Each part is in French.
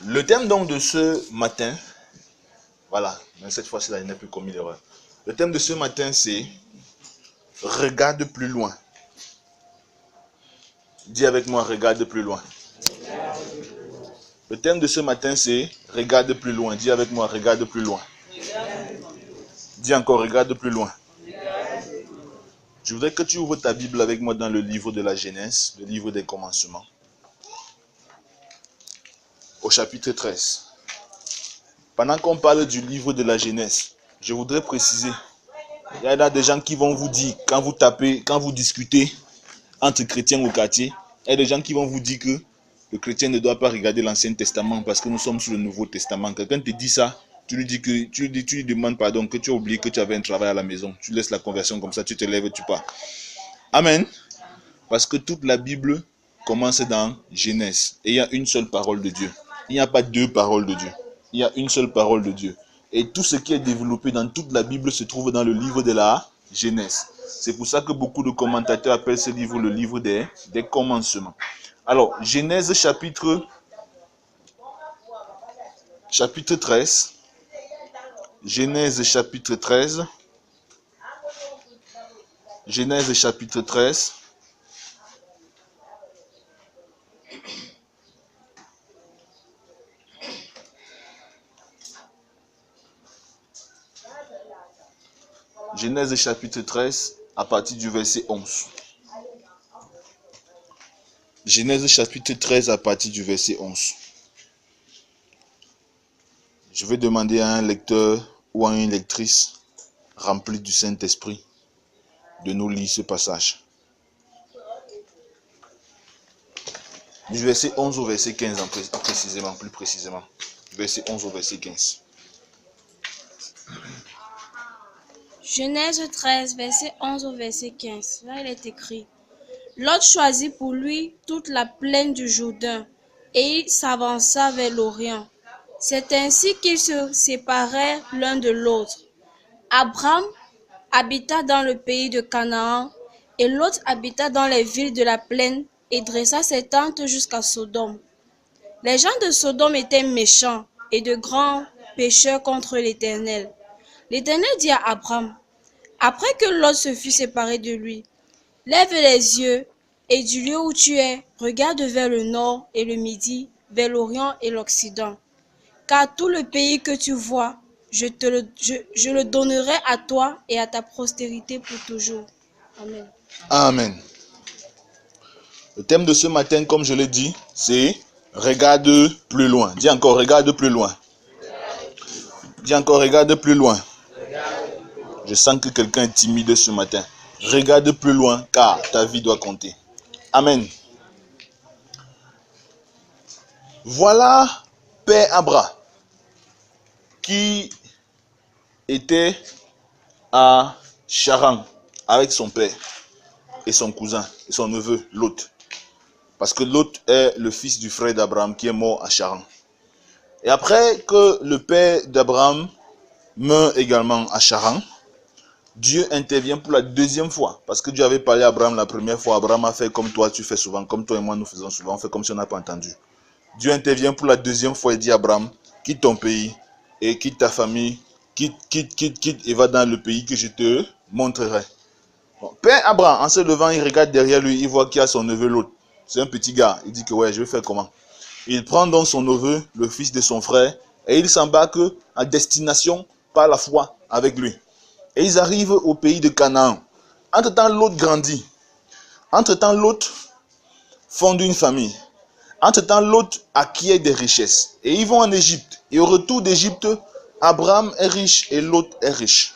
Le thème donc de ce matin, voilà, mais cette fois-ci, il n'a plus commis l'erreur. Le thème de ce matin, c'est « Regarde plus loin ». Dis avec moi, regarde plus loin. Le thème de ce matin, c'est « Regarde plus loin ». Dis avec moi, regarde plus loin. Dis encore, regarde plus loin. Je voudrais que tu ouvres ta Bible avec moi dans le livre de la Genèse, le livre des commencements. Au chapitre 13. Pendant qu'on parle du livre de la Genèse, je voudrais préciser, il y a des gens qui vont vous dire, quand vous tapez, quand vous discutez entre chrétiens au quartier, il y a des gens qui vont vous dire que le chrétien ne doit pas regarder l'Ancien Testament parce que nous sommes sur le Nouveau Testament. Quelqu'un te dit ça, tu lui demandes pardon, que tu as oublié que tu avais un travail à la maison. Tu laisses la conversion comme ça, tu te lèves et tu pars. Amen. Parce que toute la Bible commence dans Genèse. Et il y a une seule parole de Dieu. Il n'y a pas deux paroles de Dieu. Il y a une seule parole de Dieu. Et tout ce qui est développé dans toute la Bible se trouve dans le livre de la Genèse. C'est pour ça que beaucoup de commentateurs appellent ce livre le livre des commencements. Alors, Genèse chapitre 13. Genèse chapitre 13. Genèse chapitre 13. Genèse chapitre 13 à partir du verset 11. Genèse chapitre 13 à partir du verset 11. Je vais demander à un lecteur ou à une lectrice remplie du Saint-Esprit de nous lire ce passage. Du verset 11 au verset 15 plus précisément. Du verset 11 au verset 15. Genèse 13, verset 11 au verset 15. Là, il est écrit: Lot choisit pour lui toute la plaine du Jourdain, et il s'avança vers l'Orient. C'est ainsi qu'ils se séparèrent l'un de l'autre. Abram habita dans le pays de Canaan, et Lot habita dans les villes de la plaine, et dressa ses tentes jusqu'à Sodome. Les gens de Sodome étaient méchants et de grands pécheurs contre l'Éternel. L'Éternel dit à Abram, après que Lot se fut séparé de lui: Lève les yeux, et du lieu où tu es, regarde vers le nord et le midi, vers l'Orient et l'Occident. Car tout le pays que tu vois, je le donnerai à toi et à ta postérité pour toujours. Amen. Amen. Le thème de ce matin, comme je l'ai dit, c'est « Regarde plus loin ». Dis encore « Regarde plus loin ». Dis encore « Regarde plus loin ». Je sens que quelqu'un est timide ce matin. Regarde plus loin, car ta vie doit compter. Amen. Voilà Père Abraham qui était à Charan avec son père et son cousin et son neveu Lot. Parce que Lot est le fils du frère d'Abraham qui est mort à Charan. Et après que le père d'Abraham meurt également à Charan, Dieu intervient pour la deuxième fois. Parce que Dieu avait parlé à Abraham la première fois. Abraham a fait comme toi, tu fais souvent. Comme toi et moi, nous faisons souvent. On fait comme si on n'a pas entendu. Dieu intervient pour la deuxième fois et dit à Abraham, quitte ton pays et quitte ta famille. Quitte et va dans le pays que je te montrerai. Bon, Père Abraham, en se levant, il regarde derrière lui. Il voit qu'il y a son neveu Lot. C'est un petit gars. Il dit que ouais, je vais faire comment? Il prend donc son neveu, le fils de son frère, et il s'embarque à destination par la foi avec lui. Et ils arrivent au pays de Canaan. Entre-temps, Lot grandit. Entre-temps, Lot fonde une famille. Entre-temps, Lot acquiert des richesses. Et ils vont en Égypte. Et au retour d'Égypte, Abraham est riche et Lot est riche.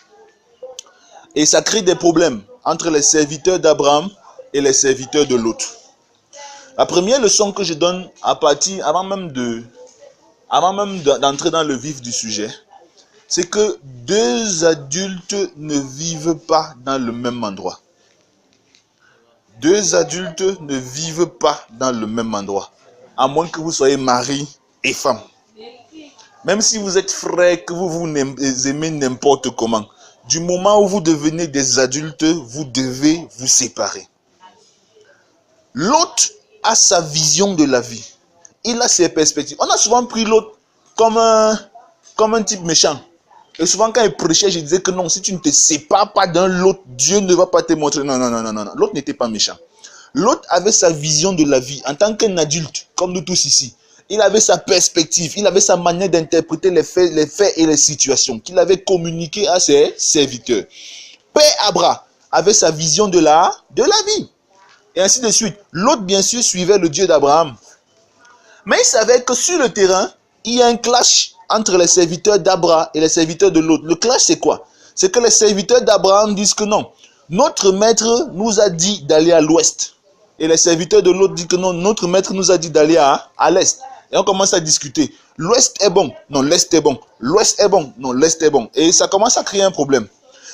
Et ça crée des problèmes entre les serviteurs d'Abraham et les serviteurs de Lot. La première leçon que je donne avant même d'entrer dans le vif du sujet, c'est que deux adultes ne vivent pas dans le même endroit. Deux adultes ne vivent pas dans le même endroit. À moins que vous soyez mari et femme. Même si vous êtes frères, que vous aimez n'importe comment. Du moment où vous devenez des adultes, vous devez vous séparer. L'autre a sa vision de la vie. il a ses perspectives. On a souvent pris l'autre comme un type méchant. Et souvent quand il prêchait, je disais que non, si tu ne te sépares pas d'un l'autre, Dieu ne va pas te montrer. Non, non, non, non, non. L'autre n'était pas méchant. L'autre avait sa vision de la vie en tant qu'un adulte, comme nous tous ici. Il avait sa perspective, il avait sa manière d'interpréter les faits et les situations qu'il avait communiqué à ses serviteurs. Père Abraham avait sa vision de la vie. Et ainsi de suite. L'autre, bien sûr, suivait le Dieu d'Abraham. Mais il savait que sur le terrain, il y a un clash entre les serviteurs d'Abraham et les serviteurs de l'autre. Le clash, c'est quoi? C'est que les serviteurs d'Abraham disent que non. Notre maître nous a dit d'aller à l'ouest. Et les serviteurs de l'autre disent que non, notre maître nous a dit d'aller à l'est. Et on commence à discuter. L'ouest est bon. Non, l'est est bon. L'ouest est bon. Non, l'est est bon. Et ça commence à créer un problème.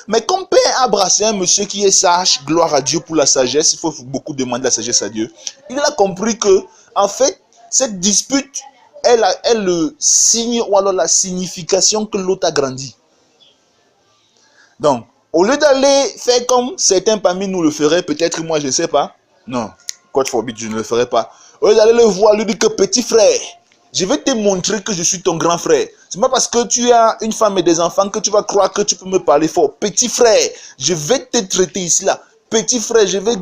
Mais comme Père Abraham, c'est un monsieur qui est sage, gloire à Dieu pour la sagesse, il faut beaucoup demander la sagesse à Dieu. Il a compris que, en fait, cette dispute est le signe ou alors la signification que l'autre a grandi. Donc, au lieu d'aller faire comme certains parmi nous le feraient, peut-être moi je ne sais pas, non, God forbid, je ne le ferai pas. Au lieu d'aller le voir, lui dire que petit frère, je vais te montrer que je suis ton grand frère. C'est pas parce que tu as une femme et des enfants que tu vas croire que tu peux me parler fort. Petit frère, je vais te traiter ici là. Petit frère, je vais.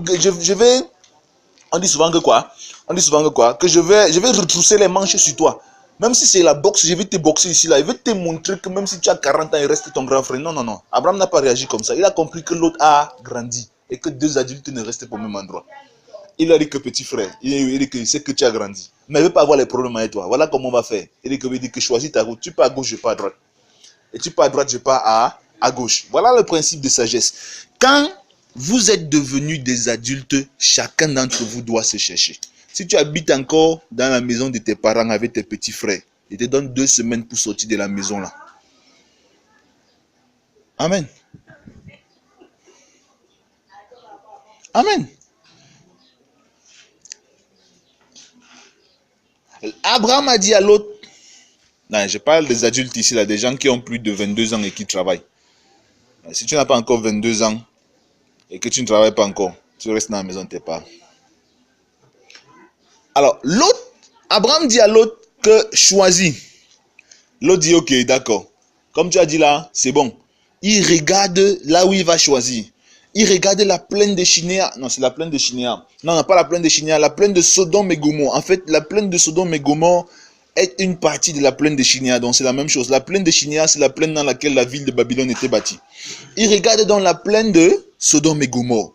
On dit souvent que quoi? On dit souvent que quoi? Que je vais retrousser les manches sur toi. Même si c'est la boxe, je vais te boxer ici là. Je vais te montrer que même si tu as 40 ans, il reste ton grand frère. Non, non, non. Abraham n'a pas réagi comme ça. Il a compris que l'autre a grandi et que deux adultes ne restaient pas au même endroit. Il a dit que petit frère, il dit qu'il sait que tu as grandi. Mais il ne veut pas avoir les problèmes avec toi. Voilà comment on va faire. Il dit que choisis ta route. Tu pars à gauche, je pars à droite. Et tu pars à droite, je pars à gauche. Voilà le principe de sagesse. Quand vous êtes devenus des adultes, chacun d'entre vous doit se chercher. Si tu habites encore dans la maison de tes parents avec tes petits frères, ils te donnent 2 semaines pour sortir de la maison là. Amen. Amen. Abraham a dit à l'autre, non, je parle des adultes ici, là, des gens qui ont plus de 22 ans et qui travaillent. Si tu n'as pas encore 22 ans et que tu ne travailles pas encore, tu restes dans la maison de tes parents. Alors, l'autre, Abraham dit à l'autre que choisis. L'autre dit ok, d'accord. Comme tu as dit là, c'est bon. Il regarde là où il va choisir. Il regarde la plaine de Shinéa. Non, c'est la plaine de Shinéa. Non, pas la plaine de Shinéa, la plaine de Sodome et Gomorrhe. En fait, la plaine de Sodome et Gomorrhe est une partie de la plaine de Shinéa. Donc, c'est la même chose. La plaine de Shinéa, c'est la plaine dans laquelle la ville de Babylone était bâtie. Il regarde dans la plaine de Sodome et Gomorrhe.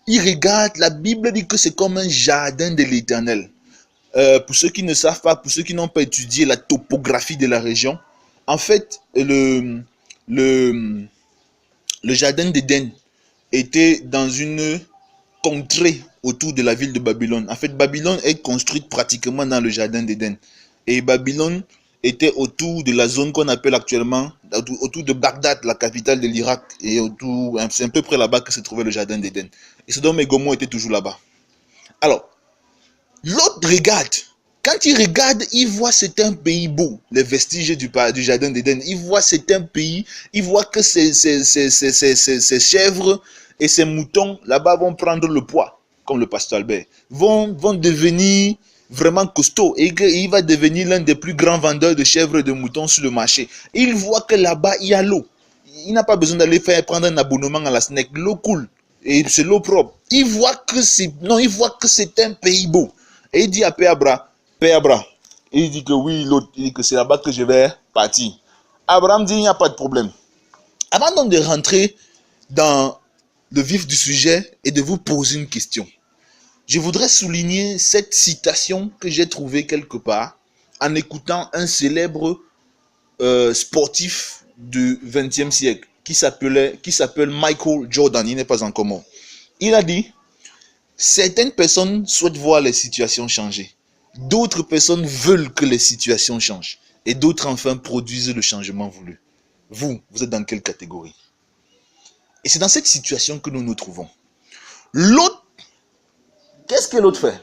Il regarde, la Bible dit que c'est comme un jardin de l'Éternel. Pour ceux qui ne savent pas, pour ceux qui n'ont pas étudié la topographie de la région, en fait, le jardin d'Éden était dans une contrée autour de la ville de Babylone. En fait, Babylone est construite pratiquement dans le jardin d'Éden. Et Babylone était autour de la zone qu'on appelle actuellement, autour de Bagdad, la capitale de l'Irak. Et autour, c'est un peu près là-bas que se trouvait le jardin d'Éden. Et Sodome et Gomorrhe étaient toujours là-bas. Alors, l'autre regarde. Quand il regarde, il voit c'est un pays beau, les vestiges du jardin d'Éden. Il voit c'est un pays, il voit que ces chèvres et ces moutons là-bas vont prendre le poids, comme le pasteur Albert, vont devenir vraiment costauds et il va devenir l'un des plus grands vendeurs de chèvres et de moutons sur le marché. Il voit que là-bas, il y a l'eau. Il n'a pas besoin d'aller prendre un abonnement à la SNEC. L'eau coule et c'est l'eau propre. Il voit que c'est un pays beau. Et il dit à Père Abraham, il dit que oui, l'autre, il dit que c'est là-bas que je vais partir. Abraham dit, il n'y a pas de problème. Avant donc de rentrer dans le vif du sujet et de vous poser une question, je voudrais souligner cette citation que j'ai trouvée quelque part en écoutant un célèbre sportif du XXe siècle qui s'appelle Michael Jordan. Il n'est pas encore mort. Il a dit, certaines personnes souhaitent voir les situations changer. D'autres personnes veulent que les situations changent. Et d'autres enfin produisent le changement voulu. Vous êtes dans quelle catégorie? Et c'est dans cette situation que nous nous trouvons. L'autre, qu'est-ce que l'autre fait?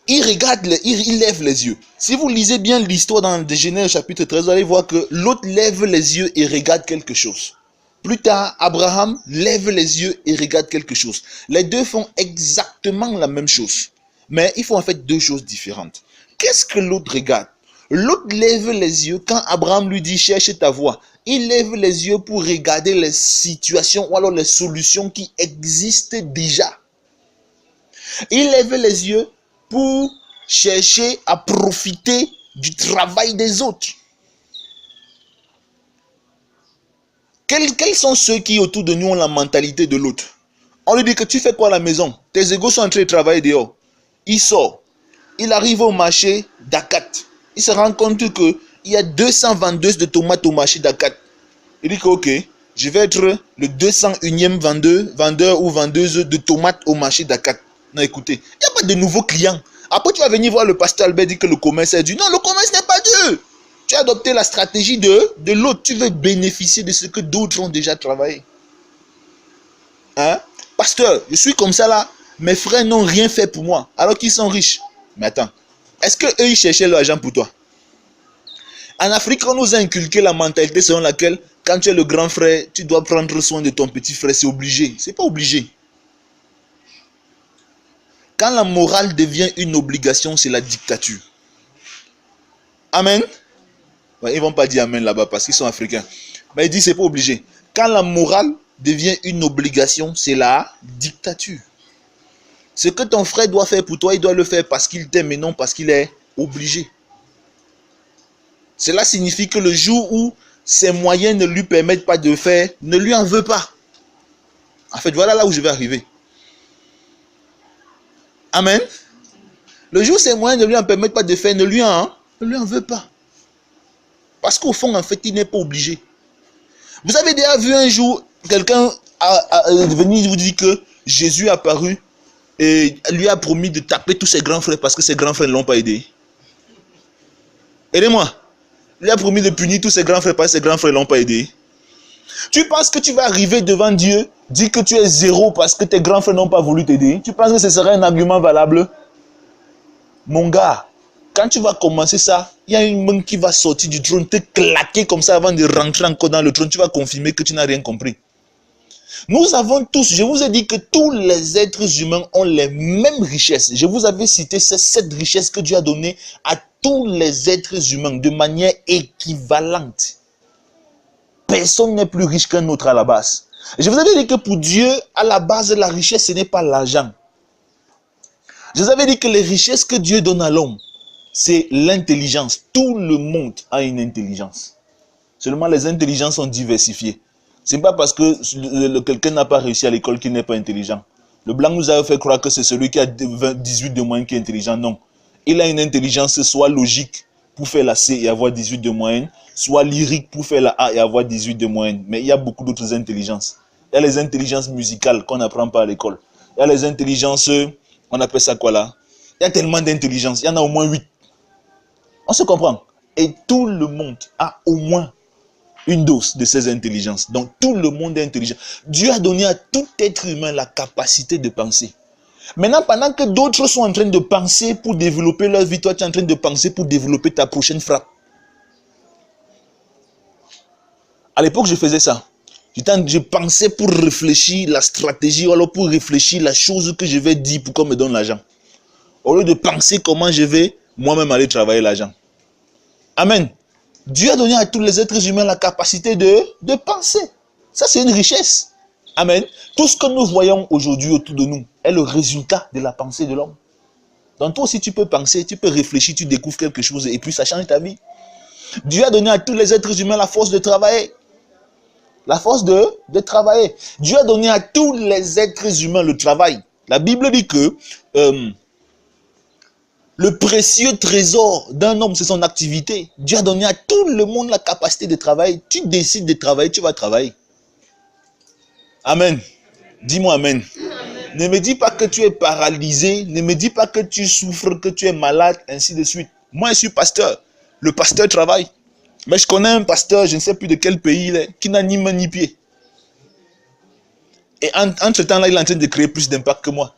Il regarde, il lève les yeux. Si vous lisez bien l'histoire dans Genèse chapitre 13, vous allez voir que l'autre lève les yeux et regarde quelque chose. Plus tard, Abraham lève les yeux et regarde quelque chose. Les deux font exactement la même chose. Mais il faut en fait deux choses différentes. Qu'est-ce que l'autre regarde? L'autre lève les yeux quand Abraham lui dit cherche ta voie. Il lève les yeux pour regarder les situations ou alors les solutions qui existent déjà. Il lève les yeux pour chercher à profiter du travail des autres. Quels sont ceux qui autour de nous ont la mentalité de l'autre? On lui dit que tu fais quoi à la maison? Tes égaux sont en train de travailler dehors. Il sort. Il arrive au marché d'Akat. Il se rend compte qu'il y a 200 vendeuses de tomates au marché d'Akat. Il dit que ok, je vais être le 201e vendeur ou vendeuse de tomates au marché d'Akat. Non, écoutez, il n'y a pas de nouveaux clients. Après, tu vas venir voir le pasteur Albert dire que le commerce est Dieu. Non, le commerce n'est pas Dieu. Tu as adopté la stratégie de l'autre. Tu veux bénéficier de ce que d'autres ont déjà travaillé. Hein? Pasteur, je suis comme ça là. Mes frères n'ont rien fait pour moi, alors qu'ils sont riches. Mais attends, est-ce qu'eux, ils cherchaient l'argent pour toi? En Afrique, on nous a inculqué la mentalité selon laquelle, quand tu es le grand frère, tu dois prendre soin de ton petit frère. C'est obligé. C'est pas obligé. Quand la morale devient une obligation, c'est la dictature. Amen. Ouais, ils ne vont pas dire amen là-bas parce qu'ils sont africains. Mais ils disent c'est pas obligé. Quand la morale devient une obligation, c'est la dictature. Ce que ton frère doit faire pour toi, il doit le faire parce qu'il t'aime et non parce qu'il est obligé. Cela signifie que le jour où ses moyens ne lui permettent pas de faire, ne lui en veut pas. En fait, voilà là où je vais arriver. Amen. Le jour où ses moyens ne lui en permettent pas de faire, ne lui en veut pas. Parce qu'au fond, en fait, il n'est pas obligé. Vous avez déjà vu un jour, quelqu'un venir vous dire que Jésus est apparu et lui a promis de taper tous ses grands frères parce que ses grands frères ne l'ont pas aidé. Aidez-moi. Il a promis de punir tous ses grands frères parce que ses grands frères ne l'ont pas aidé. Tu penses que tu vas arriver devant Dieu, dire que tu es zéro parce que tes grands frères n'ont pas voulu t'aider? Tu penses que ce serait un argument valable? Mon gars, quand tu vas commencer ça, il y a une main qui va sortir du trône, te claquer comme ça avant de rentrer encore dans le trône. Tu vas confirmer que tu n'as rien compris. Nous avons tous, je vous ai dit que tous les êtres humains ont les mêmes richesses. Je vous avais cité ces 7 richesses que Dieu a données à tous les êtres humains de manière équivalente. Personne n'est plus riche qu'un autre à la base. Je vous avais dit que pour Dieu, à la base, la richesse, ce n'est pas l'argent. Je vous avais dit que les richesses que Dieu donne à l'homme, c'est l'intelligence. Tout le monde a une intelligence. Seulement les intelligences sont diversifiées. Ce n'est pas parce que quelqu'un n'a pas réussi à l'école qu'il n'est pas intelligent. Le blanc nous a fait croire que c'est celui qui a 18 de moyenne qui est intelligent. Non. Il a une intelligence soit logique pour faire la C et avoir 18 de moyenne, soit lyrique pour faire la A et avoir 18 de moyenne. Mais il y a beaucoup d'autres intelligences. Il y a les intelligences musicales qu'on n'apprend pas à l'école. Il y a les intelligences, on appelle ça quoi là? Il y a tellement d'intelligence. Il y en a au moins 8. On se comprend. Et tout le monde a au moins une dose de ces intelligences. Donc tout le monde est intelligent. Dieu a donné à tout être humain la capacité de penser. Maintenant, pendant que d'autres sont en train de penser pour développer leur vie, toi tu es en train de penser pour développer ta prochaine frappe. À l'époque, je faisais ça. Je pensais pour réfléchir la stratégie, ou alors pour réfléchir la chose que je vais dire pour qu'on me donne l'argent. Au lieu de penser comment je vais moi-même aller travailler l'argent. Amen. Dieu a donné à tous les êtres humains la capacité de penser. Ça, c'est une richesse. Amen. Tout ce que nous voyons aujourd'hui autour de nous est le résultat de la pensée de l'homme. Donc toi aussi, tu peux penser, tu peux réfléchir, tu découvres quelque chose et puis ça change ta vie. Dieu a donné à tous les êtres humains la force de travailler. La force de travailler. Dieu a donné à tous les êtres humains le travail. La Bible dit que le précieux trésor d'un homme, c'est son activité. Dieu a donné à tout le monde la capacité de travailler. Tu décides de travailler, tu vas travailler. Amen. Dis-moi amen. Amen. Ne me dis pas que tu es paralysé. Ne me dis pas que tu souffres, que tu es malade, ainsi de suite. Moi, je suis pasteur. Le pasteur travaille. Mais je connais un pasteur, je ne sais plus de quel pays il est, qui n'a ni main ni pied. Et entre temps là, il est en train de créer plus d'impact que moi.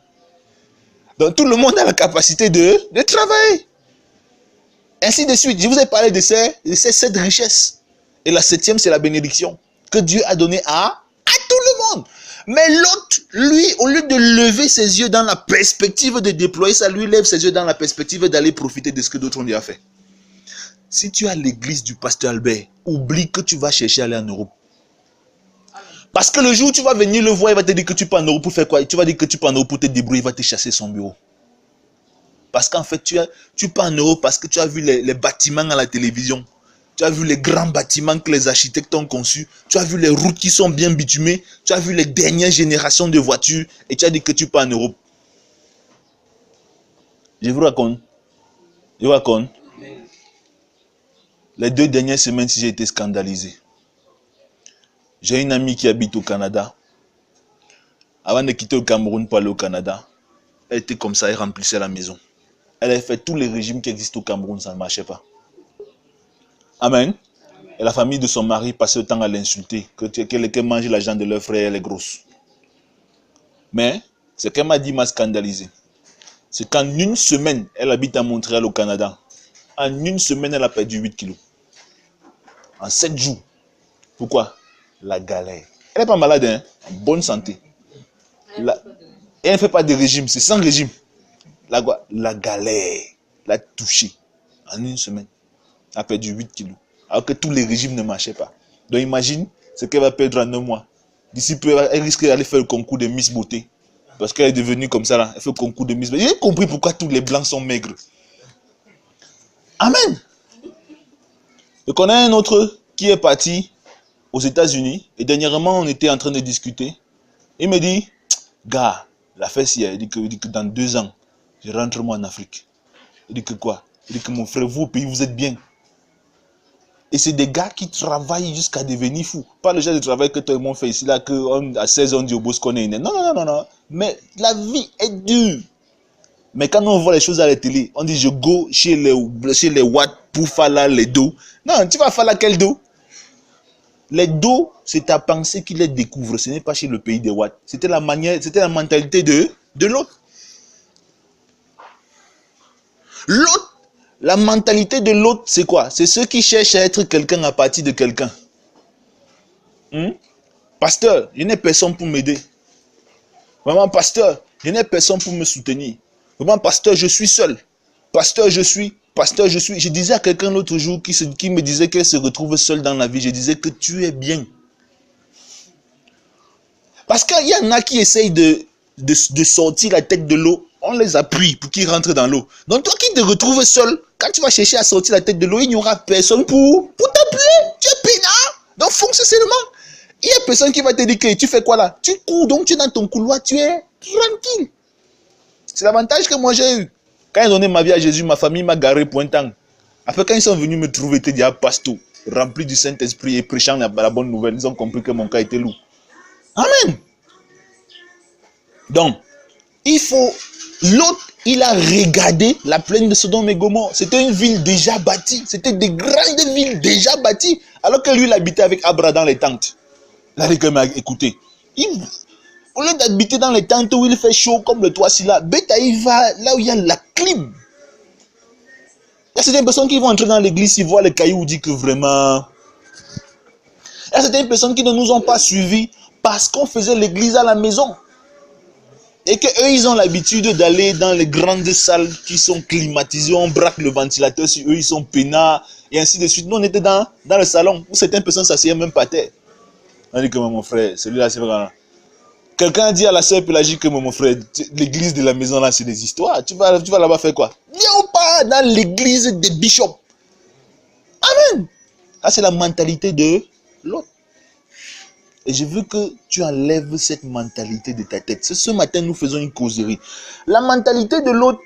Donc tout le monde a la capacité de travailler. Ainsi de suite. Je vous ai parlé de ces 7 richesses. Et la 7e, c'est la bénédiction que Dieu a donnée à tout le monde. Mais l'autre, lui, au lieu de lever ses yeux dans la perspective de déployer ça, lui lève ses yeux dans la perspective d'aller profiter de ce que d'autres ont déjà fait. Si tu as l'église du pasteur Albert, oublie que tu vas chercher à aller en Europe. Parce que le jour où tu vas venir le voir, il va te dire que tu pars en Europe pour faire quoi? Tu vas dire que tu pars en Europe pour te débrouiller, il va te chasser son bureau. Parce qu'en fait, tu pars en Europe parce que tu as vu les bâtiments à la télévision. Tu as vu les grands bâtiments que les architectes ont conçus. Tu as vu les routes qui sont bien bitumées. Tu as vu les dernières générations de voitures. Et tu as dit que tu pars en Europe. Je vous raconte. Je vous raconte. Les 2 dernières semaines, si j'ai été scandalisé. J'ai une amie qui habite au Canada. Avant de quitter le Cameroun pour aller au Canada, elle était comme ça, elle remplissait la maison. Elle avait fait tous les régimes qui existent au Cameroun, ça ne marchait pas. Amen. Et la famille de son mari passait le temps à l'insulter, qu'elle mange l'argent de leur frère, elle est grosse. Mais ce qu'elle m'a dit m'a scandalisé. C'est qu'en une semaine, elle habite à Montréal au Canada. En une semaine, elle a perdu 8 kilos. En 7 jours. Pourquoi? La galère. Elle n'est pas malade, hein? En bonne santé. Et elle ne fait pas de régime, c'est sans régime. La galère l'a touchée en une semaine. Elle a perdu 8 kilos. Alors que tous les régimes ne marchaient pas. Donc imagine ce qu'elle va perdre en un mois. D'ici peu, elle risque d'aller faire le concours de Miss Beauté. Parce qu'elle est devenue comme ça là. Elle fait le concours de Miss Beauté. J'ai compris pourquoi tous les blancs sont maigres. Amen. Je connais un autre qui est parti aux États-Unis. Et dernièrement, on était en train de discuter. Il me dit, gars, la fesse hier, il dit que dans 2 ans, je rentre moi en Afrique. Il dit que quoi? Il dit que mon frère, vous au pays, vous êtes bien. Et c'est des gars qui travaillent jusqu'à devenir fous. Pas le genre de travail que toi et moi on fait ici, là, qu'à 16 ans on dit au boss qu'on est né. Non, non, non, non. Mais la vie est dure. Mais quand on voit les choses à la télé, on dit je go chez les Watts pour faire là les dos. Non, tu vas faire là quel dos? Les dos, c'est ta pensée qui les découvre. Ce n'est pas chez le pays des Watts. C'était la mentalité de l'autre. L'autre, la mentalité de l'autre, c'est quoi? C'est ceux qui cherchent à être quelqu'un à partir de quelqu'un. Pasteur, je n'ai personne pour m'aider. Vraiment, pasteur, je n'ai personne pour me soutenir. Vraiment, pasteur, je suis seul. Pasteur, je suis. Je disais à quelqu'un l'autre jour qui me disait qu'elle se retrouve seule dans la vie. Je disais que tu es bien. Parce qu'il y en a qui essayent de sortir la tête de l'eau. On les appuie pour qu'ils rentrent dans l'eau. Donc toi qui te retrouves seul, quand tu vas chercher à sortir la tête de l'eau, il n'y aura personne pour t'appuyer. Tu es peinard. Donc fonce seulement. Il n'y a personne qui va te dire que tu fais quoi là? Tu cours, donc tu es dans ton couloir, tu es tranquille. C'est l'avantage que moi j'ai eu. Quand j'ai donné ma vie à Jésus, ma famille m'a garé pour un temps. Après quand ils sont venus me trouver, ils étaient déjà pasteur, rempli du Saint-Esprit et prêchant la bonne nouvelle, ils ont compris que mon cas était lourd. Amen. Donc, l'autre, il a regardé la plaine de Sodome et Gomorrhe. C'était une ville déjà bâtie. C'était des grandes villes déjà bâties. Alors que lui, il habitait avec Abraham dans les tentes. Là, les gars, écoutez. Au lieu d'habiter dans les tentes où il fait chaud comme le toit, là, Beta, il va là où il y a la clim. Il y a certaines personnes qui vont entrer dans l'église, ils voient les cailloux, disent que vraiment... Il y a certaines personnes qui ne nous ont pas suivis parce qu'on faisait l'église à la maison. Et qu'eux, ils ont l'habitude d'aller dans les grandes salles qui sont climatisées, on braque le ventilateur sur eux, ils sont peinards, et ainsi de suite. Nous, on était dans le salon où certaines personnes s'asseyaient même par terre. On dit que mon frère, celui-là, c'est vraiment... Quelqu'un a dit à la sœur Pélagie que mon frère, l'église de la maison là, c'est des histoires. Tu vas là-bas faire quoi? Viens pas dans l'église des bishops. Amen. Ça, c'est la mentalité de l'autre. Et je veux que tu enlèves cette mentalité de ta tête. Ce matin, nous faisons une causerie. La mentalité de l'autre,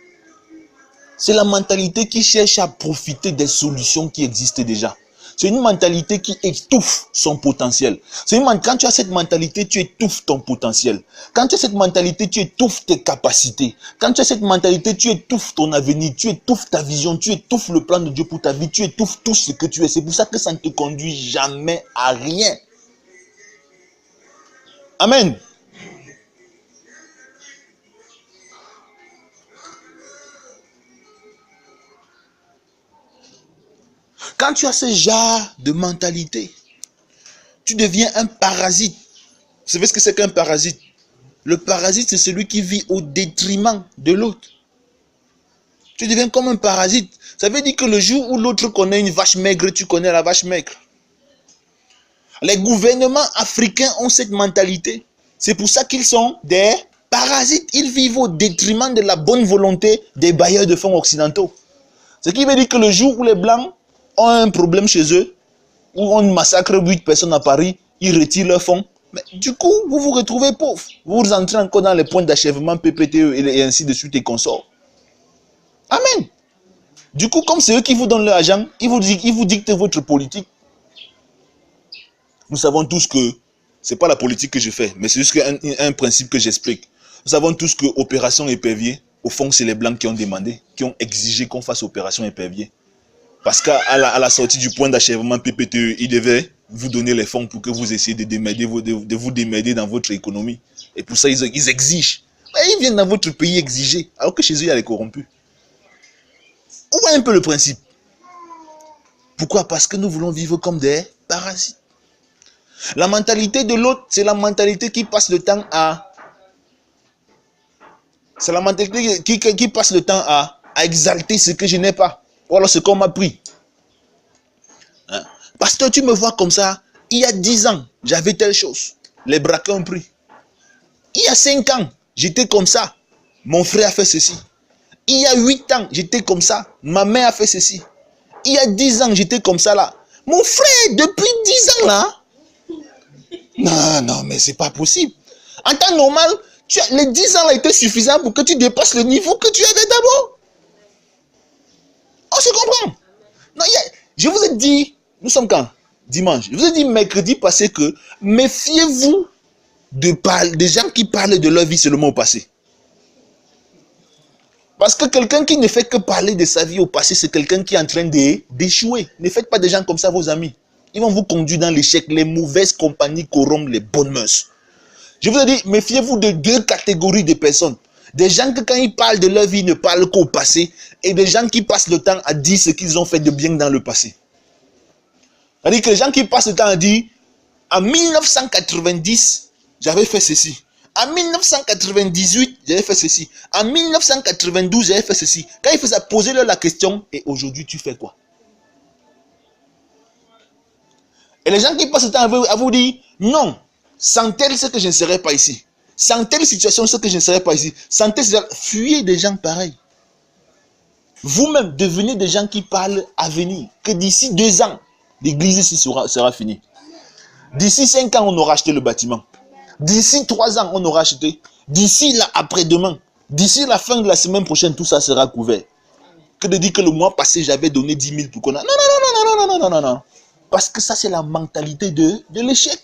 c'est la mentalité qui cherche à profiter des solutions qui existent déjà. C'est une mentalité qui étouffe son potentiel. Quand tu as cette mentalité, tu étouffes ton potentiel. Quand tu as cette mentalité, tu étouffes tes capacités. Quand tu as cette mentalité, tu étouffes ton avenir, tu étouffes ta vision, tu étouffes le plan de Dieu pour ta vie, tu étouffes tout ce que tu es. C'est pour ça que ça ne te conduit jamais à rien. Amen. Quand tu as ce genre de mentalité, tu deviens un parasite. savez ce que c'est qu'un parasite? Le parasite, c'est celui qui vit au détriment de l'autre. Tu deviens comme un parasite. Ça veut dire que le jour où l'autre connaît une vache maigre, tu connais la vache maigre. Les gouvernements africains ont cette mentalité. C'est pour ça qu'ils sont des parasites. Ils vivent au détriment de la bonne volonté des bailleurs de fonds occidentaux. Ce qui veut dire que le jour où les Blancs ont un problème chez eux, où on massacre 8 personnes à Paris, ils retirent leurs fonds. Mais du coup, vous vous retrouvez pauvre. Vous entrez encore dans les points d'achèvement PPTE et ainsi de suite et consorts. Amen. Du coup, comme c'est eux qui vous donnent l'argent, ils vous dictent votre politique. Nous savons tous que, ce n'est pas la politique que je fais, mais c'est juste un principe que j'explique. Nous savons tous que Opération Épervier, au fond, c'est les Blancs qui ont demandé, qui ont exigé qu'on fasse Opération Épervier. Parce qu'à la sortie du point d'achèvement PPTE, ils devaient vous donner les fonds pour que vous essayiez de vous démerder dans votre économie. Et pour ça, ils exigent. Mais ils viennent dans votre pays exiger, alors que chez eux, il y a les corrompus. Où est un peu le principe? Pourquoi? Parce que nous voulons vivre comme des parasites. La mentalité de l'autre, c'est la mentalité qui passe le temps à... C'est la mentalité qui passe le temps à exalter ce que je n'ai pas. Ou alors ce qu'on m'a pris. Hein? Pasteur, tu me vois comme ça. Il y a 10 ans, j'avais telle chose. Les braqueurs ont pris. Il y a 5 ans, j'étais comme ça. Mon frère a fait ceci. Il y a 8 ans, j'étais comme ça. Ma mère a fait ceci. Il y a 10 ans, j'étais comme ça là. Mon frère, depuis 10 ans là. Non, mais c'est pas possible. En temps normal, les 10 ans là étaient suffisants pour que tu dépasses le niveau que tu avais d'abord. On se comprend. Non, je vous ai dit, nous sommes quand? Dimanche. Je vous ai dit mercredi passé que méfiez-vous des gens qui parlent de leur vie seulement au passé. Parce que quelqu'un qui ne fait que parler de sa vie au passé, c'est quelqu'un qui est en train d'échouer. Ne faites pas des gens comme ça vos amis. Ils vont vous conduire dans l'échec. Les mauvaises compagnies corrompent les bonnes mœurs. Je vous ai dit, méfiez-vous de 2 catégories de personnes. Des gens que quand ils parlent de leur vie, ne parlent qu'au passé. Et des gens qui passent le temps à dire ce qu'ils ont fait de bien dans le passé. C'est-à-dire que les gens qui passent le temps à dire, en 1990, j'avais fait ceci. En 1998, j'avais fait ceci. En 1992, j'avais fait ceci. Quand ils faisaient poser-leur la question, et aujourd'hui, tu fais quoi? Et les gens qui passent le temps à vous dire, non, sans tel, c'est que je ne serais pas ici. Sans telle situation, c'est que je ne serais pas ici. Sans tel, fuyez des gens pareils. Vous-même, devenez des gens qui parlent à venir. Que d'ici 2 ans, l'église ici sera finie. D'ici 5 ans, on aura acheté le bâtiment. D'ici 3 ans, on aura acheté. D'ici là, après-demain. D'ici la fin de la semaine prochaine, tout ça sera couvert. Que de dire que le mois passé, j'avais donné 10 000 pour qu'on a... Non. Parce que ça, c'est la mentalité de l'échec.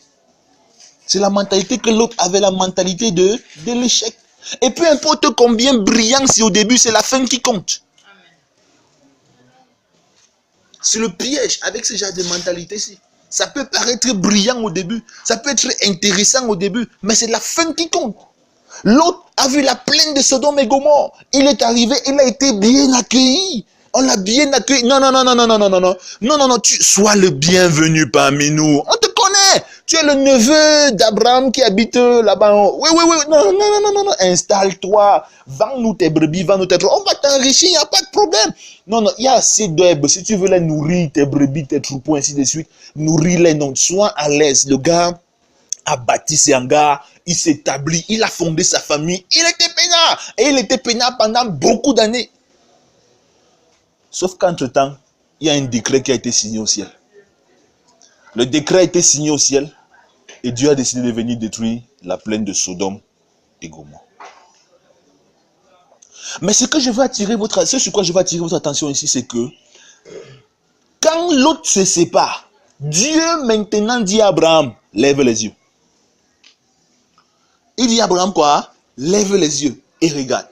C'est la mentalité que l'autre avait, la mentalité de l'échec. Et peu importe combien brillant c'est au début, c'est la fin qui compte. C'est le piège avec ce genre de mentalité-ci. Ça peut paraître brillant au début, ça peut être intéressant au début, mais c'est la fin qui compte. L'autre a vu la plaine de Sodome et Gomorrhe. Il est arrivé, il a été bien accueilli. On l'a bien accueilli. Non, tu sois le bienvenu parmi nous. On te connaît. Tu es le neveu d'Abraham qui habite là-bas. Oui. Non. Installe-toi. Vends-nous tes brebis, vends-nous tes troupeaux. On va t'enrichir, il n'y a pas de problème. Non, il y a assez d'herbes. Si tu veux les nourrir, tes brebis, tes troupeaux, ainsi de suite, nourris-les. Non, sois à l'aise. Le gars a bâti ses hangars, il s'établit, il a fondé sa famille. Il était peinard. Et il était peinard pendant beaucoup d'années. Sauf qu'entre-temps, il y a un décret qui a été signé au ciel. Le décret a été signé au ciel et Dieu a décidé de venir détruire la plaine de Sodome et Gomorrhe. Mais ce sur quoi je veux attirer votre attention ici, c'est que quand l'autre se sépare, Dieu maintenant dit à Abraham, lève les yeux. Il dit à Abraham quoi? Lève les yeux et regarde.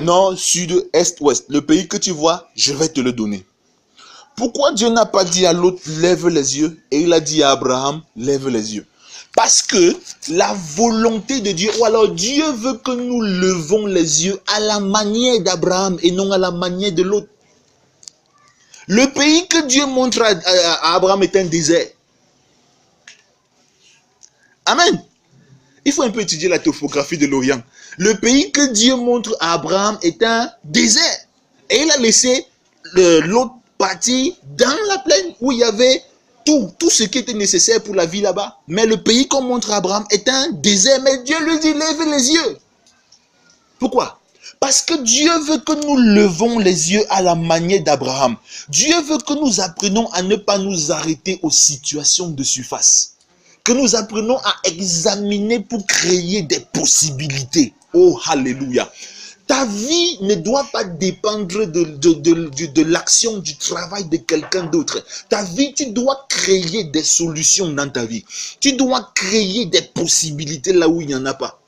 Nord, sud, est, ouest. Le pays que tu vois, je vais te le donner. Pourquoi Dieu n'a pas dit à l'autre, lève les yeux, et il a dit à Abraham, lève les yeux? Parce que la volonté de Dieu, ou alors Dieu veut que nous levons les yeux à la manière d'Abraham et non à la manière de l'autre. Le pays que Dieu montre à Abraham est un désert. Amen. Il faut un peu étudier la topographie de l'Orient. Le pays que Dieu montre à Abraham est un désert. Et il a laissé l'autre partie dans la plaine où il y avait tout ce qui était nécessaire pour la vie là-bas. Mais le pays qu'on montre à Abraham est un désert. Mais Dieu lui dit, lève les yeux. Pourquoi? Parce que Dieu veut que nous levons les yeux à la manière d'Abraham. Dieu veut que nous apprenions à ne pas nous arrêter aux situations de surface. Que nous apprenions à examiner pour créer des possibilités. Oh, alléluia. Ta vie ne doit pas dépendre de l'action, du travail de quelqu'un d'autre. Ta vie, tu dois créer des solutions dans ta vie. Tu dois créer des possibilités là où il n'y en a pas.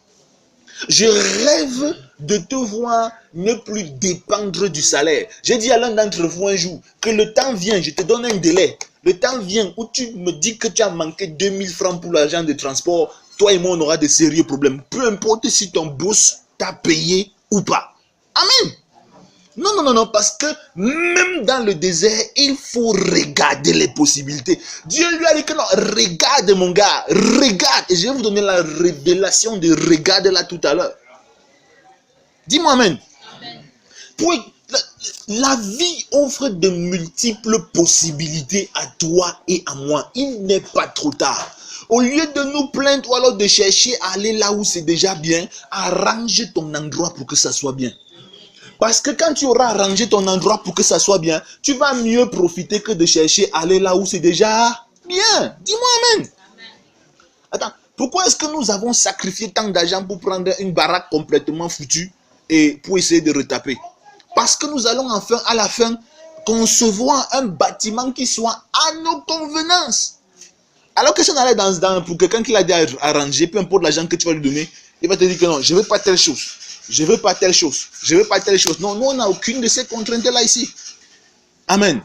Je rêve de te voir ne plus dépendre du salaire. J'ai dit à l'un d'entre vous un jour que le temps vient, je te donne un délai. Le temps vient où tu me dis que tu as manqué 2000 francs pour l'argent de transport. Toi et moi, on aura de sérieux problèmes. Peu importe si ton boss t'a payé ou pas. Amen. Non, parce que même dans le désert, il faut regarder les possibilités. Dieu lui a dit que non, regarde mon gars, regarde. Et je vais vous donner la révélation de regarde là tout à l'heure. Dis-moi amen. La vie offre de multiples possibilités à toi et à moi. Il n'est pas trop tard. Au lieu de nous plaindre ou alors de chercher à aller là où c'est déjà bien, arrange ton endroit pour que ça soit bien. Parce que quand tu auras arrangé ton endroit pour que ça soit bien, tu vas mieux profiter que de chercher à aller là où c'est déjà bien. Dis-moi amen. Attends, pourquoi est-ce que nous avons sacrifié tant d'argent pour prendre une baraque complètement foutue et pour essayer de retaper? Parce que nous allons enfin, à la fin, concevoir un bâtiment qui soit à nos convenances. Alors que si on allait pour quelqu'un qui l'a déjà arrangé, peu importe l'argent que tu vas lui donner, il va te dire que non, je ne veux pas telle chose. Je ne veux pas telle chose. Je ne veux pas telle chose. Non, nous, on n'a aucune de ces contraintes-là ici. Amen.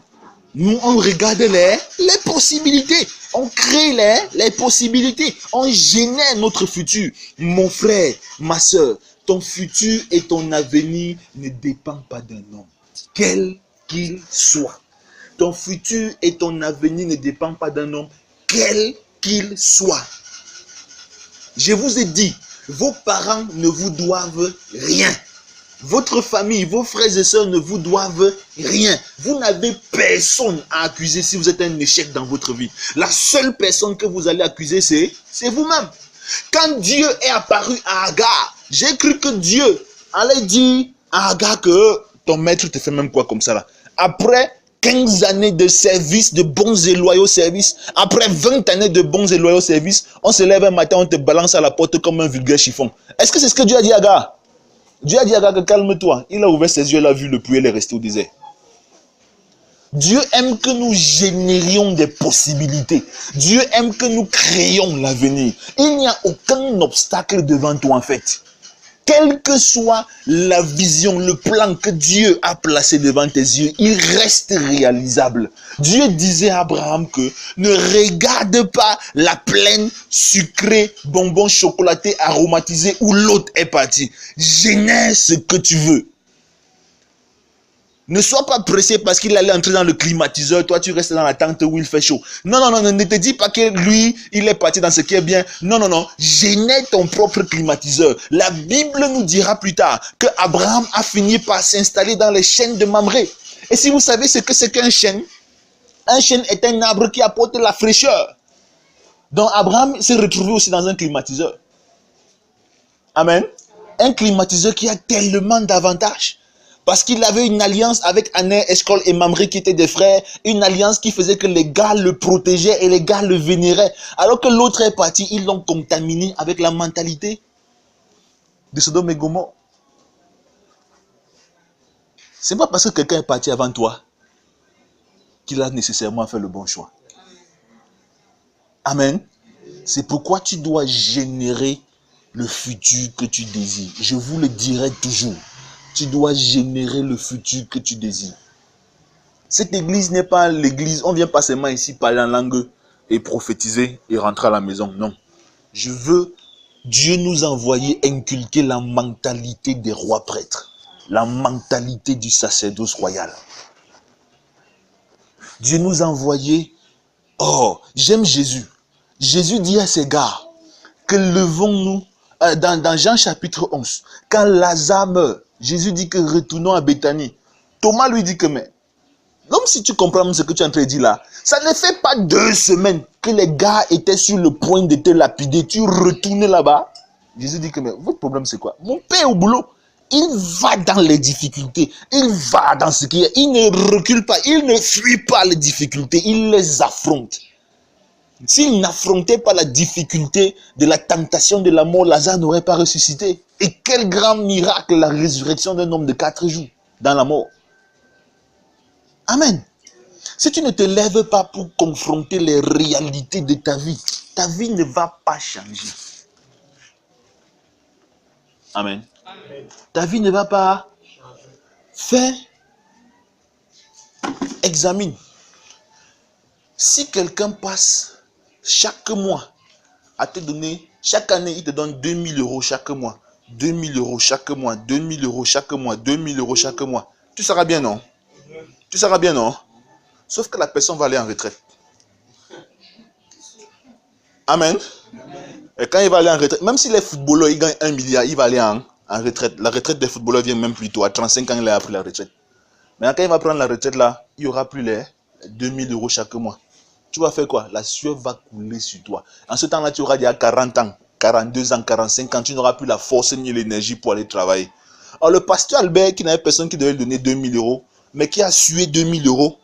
Nous, on regarde les possibilités. On crée les possibilités. On génère notre futur. Mon frère, ma soeur, ton futur et ton avenir ne dépendent pas d'un homme, quel qu'il soit. Ton futur et ton avenir ne dépendent pas d'un homme, quel qu'il soit. Je vous ai dit, vos parents ne vous doivent rien. Votre famille, vos frères et sœurs ne vous doivent rien. Vous n'avez personne à accuser si vous êtes un échec dans votre vie. La seule personne que vous allez accuser, c'est vous-même. Quand Dieu est apparu à Agar, j'ai cru que Dieu allait dire à Agar que ton maître te fait même quoi comme ça là. Après 15 années de service, de bons et loyaux services, après 20 années de bons et loyaux services, on se lève un matin, on te balance à la porte comme un vulgaire chiffon. Est-ce que c'est ce que Dieu a dit à Agar? Dieu a dit à Agar que calme-toi. Il a ouvert ses yeux, il a vu le puits, il est resté au désert. Dieu aime que nous générions des possibilités. Dieu aime que nous créions l'avenir. Il n'y a aucun obstacle devant toi en fait. Quelle que soit la vision, le plan que Dieu a placé devant tes yeux, il reste réalisable. Dieu disait à Abraham que ne regarde pas la plaine sucrée, bonbons chocolatés, aromatisés où l'autre est parti. Génère ce que tu veux. Ne sois pas pressé parce qu'il allait entrer dans le climatiseur. Toi, tu restes dans la tente où il fait chaud. Non, ne te dis pas que lui, il est parti dans ce qui est bien. Non. Génère ton propre climatiseur. La Bible nous dira plus tard que Abraham a fini par s'installer dans les chênes de Mamré. Et si vous savez ce que c'est qu'un chêne est un arbre qui apporte la fraîcheur. Donc Abraham s'est retrouvé aussi dans un climatiseur. Amen. Un climatiseur qui a tellement d'avantages. Parce qu'il avait une alliance avec Aner, Eshcol et Mamré qui étaient des frères. Une alliance qui faisait que les gars le protégeaient et les gars le vénéraient. Alors que l'autre est parti, ils l'ont contaminé avec la mentalité de Sodome et Gomorrhe. Ce n'est pas parce que quelqu'un est parti avant toi qu'il a nécessairement fait le bon choix. Amen. C'est pourquoi tu dois générer le futur que tu désires. Je vous le dirai toujours. Tu dois générer le futur que tu désires. Cette église n'est pas l'église. On ne vient pas seulement ici parler en langue et prophétiser et rentrer à la maison. Non. Je veux, Dieu nous a envoyé inculquer la mentalité des rois prêtres. La mentalité du sacerdoce royal. Dieu nous a envoyé. Oh, j'aime Jésus. Jésus dit à ses gars, que levons-nous dans Jean chapitre 11, quand Lazare meurt, Jésus dit que retournons à Béthanie. Thomas lui dit que, mais, donc si tu comprends ce que tu es en train de dire là, ça ne fait pas 2 semaines que les gars étaient sur le point de te lapider, tu retournes là-bas. Jésus dit que, mais votre problème c'est quoi? Mon père est au boulot. Il va dans les difficultés, il va dans ce qu'il y a, il ne recule pas, il ne fuit pas les difficultés, il les affronte. S'il n'affrontait pas la difficulté de la tentation de la mort, Lazare n'aurait pas ressuscité. Et quel grand miracle, la résurrection d'un homme de 4 jours dans la mort. Amen. Si tu ne te lèves pas pour confronter les réalités de ta vie ne va pas changer. Amen. Ta vie ne va pas faire. Examine. Si quelqu'un passe chaque mois à te donner, chaque année, il te donne 2000 euros chaque mois. 2000 euros chaque mois, 2000 euros chaque mois, 2000 euros chaque mois. Tu seras bien, non? Tu seras bien, non? Sauf que la personne va aller en retraite. Amen. Et quand il va aller en retraite, même si les footballeurs ils gagnent 1 milliard, il va aller en retraite. La retraite des footballeurs vient même plus tôt. À 35 ans, il a pris la retraite. Mais quand il va prendre la retraite là, il n'y aura plus les 2000 euros chaque mois. Tu vas faire quoi? La sueur va couler sur toi. En ce temps-là, tu auras déjà 40 ans, 42 ans, 45 ans. Tu n'auras plus la force ni l'énergie pour aller travailler. Alors le pasteur Albert, qui n'avait personne qui devait lui donner 2000 euros, mais qui a sué 2000 euros,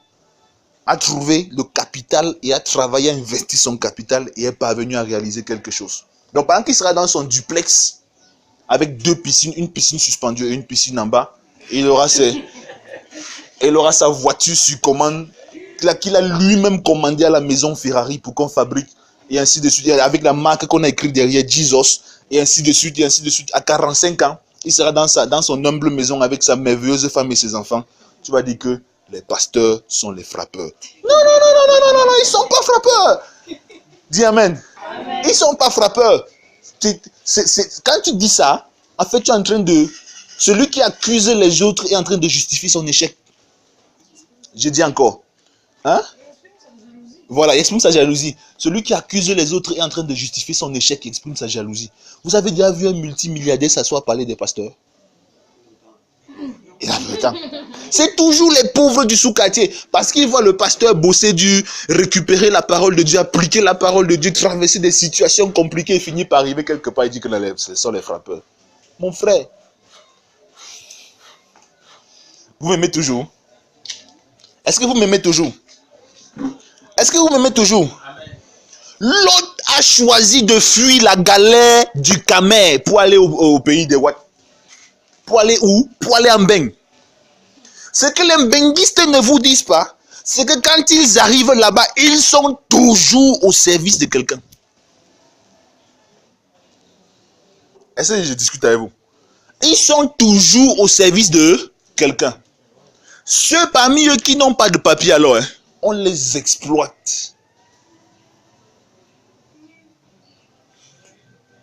a trouvé le capital et a travaillé, a investi son capital et est parvenu à réaliser quelque chose. Donc pendant qu'il sera dans son duplex, avec 2 piscines, une piscine suspendue et une piscine en bas, il aura sa voiture sur commande qu'il a lui-même commandé à la maison Ferrari pour qu'on fabrique, et ainsi de suite, avec la marque qu'on a écrite derrière, Jesus, et ainsi de suite, et ainsi de suite. À 45 ans, il sera dans son humble maison avec sa merveilleuse femme et ses enfants. Tu vas dire que les pasteurs sont les frappeurs. Non, ils ne sont pas frappeurs. Dis amen. Ils ne sont pas frappeurs. Quand tu dis ça, en fait, tu es en train de... Celui qui accuse les autres est en train de justifier son échec. Je dis encore. Hein? Voilà, il exprime sa jalousie. Celui qui accuse les autres est en train de justifier son échec et exprime sa jalousie. Vous avez déjà vu un multimilliardaire s'asseoir parler des pasteurs? Il a le temps. C'est toujours les pauvres du sous-quartier. Parce qu'ils voient le pasteur bosser dur, récupérer la parole de Dieu, appliquer la parole de Dieu, traverser des situations compliquées et finir par arriver quelque part et dire que ce sont les frappeurs. Mon frère, vous m'aimez toujours? Est-ce que vous m'aimez toujours? Est-ce que vous m'aimez toujours? L'autre a choisi de fuir la galère du Camer pour aller au pays des Ouatt. Pour aller où? Pour aller en Mbeng. Ce que les Mbenguistes ne vous disent pas, c'est que quand ils arrivent là-bas, ils sont toujours au service de quelqu'un. Est-ce que je discute avec vous? Ils sont toujours au service de quelqu'un. Ceux parmi eux qui n'ont pas de papier alors, on les exploite.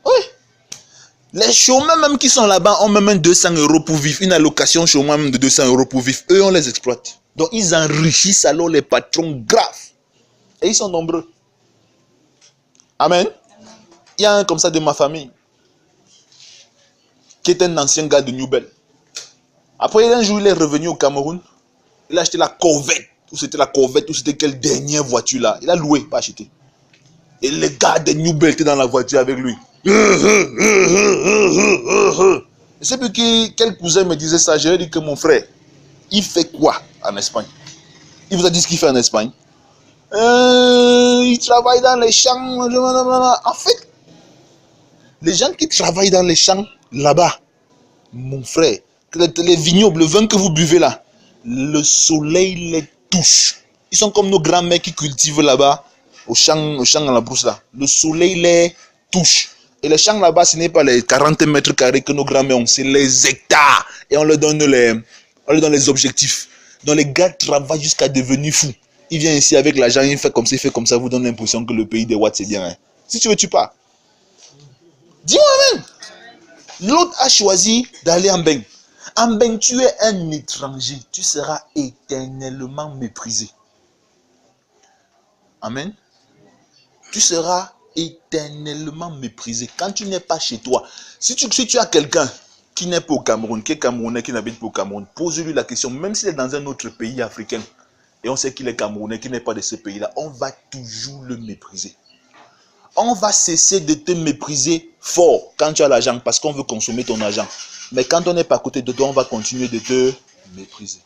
Oui. Les chômeurs même qui sont là-bas ont même 200 euros pour vivre. Une allocation chômeur même de 200 euros pour vivre. Eux, on les exploite. Donc, ils enrichissent alors les patrons graves. Et ils sont nombreux. Amen. Il y a un comme ça de ma famille, qui est un ancien gars de Newbel. Après, un jour, il est revenu au Cameroun. Il a acheté la Corvette. Ou c'était la Corvette, ou c'était quelle dernière voiture là. Il a loué, pas acheté. Et les gars de Newbel étaient dans la voiture avec lui. Je sais plus quel cousin me disait ça. Je lui ai dit que mon frère, il fait quoi en Espagne? Il vous a dit ce qu'il fait en Espagne? Il travaille dans les champs. En fait, les gens qui travaillent dans les champs là-bas, mon frère, les vignobles, le vin que vous buvez là, le soleil les touche. Ils sont comme nos grands-mères qui cultivent là-bas, au champ dans la brousse là. Le soleil les touche. Et les champs là-bas, ce n'est pas les 40 mètres carrés que nos grands-mères ont, c'est les hectares. Et on leur donne les objectifs. Donc les gars travaillent jusqu'à devenir fous. Il vient ici avec l'argent, il fait comme ça, vous donne l'impression que le pays des Ouatt c'est bien. Hein. Si tu veux, tu pars. Dis-moi amen. L'autre a choisi d'aller en Mbeng. En Mbeng, tu es un étranger. Tu seras éternellement méprisé. Amen. Tu seras éternellement méprisé. Quand tu n'es pas chez toi, si tu as quelqu'un qui n'est pas au Cameroun, qui est Camerounais, qui n'habite pas au Cameroun, pose-lui la question, même s'il est dans un autre pays africain, et on sait qu'il est Camerounais, qu'il n'est pas de ce pays-là, on va toujours le mépriser. On va cesser de te mépriser fort quand tu as l'argent, parce qu'on veut consommer ton argent. Mais quand on n'est pas à côté de toi, on va continuer de te mépriser.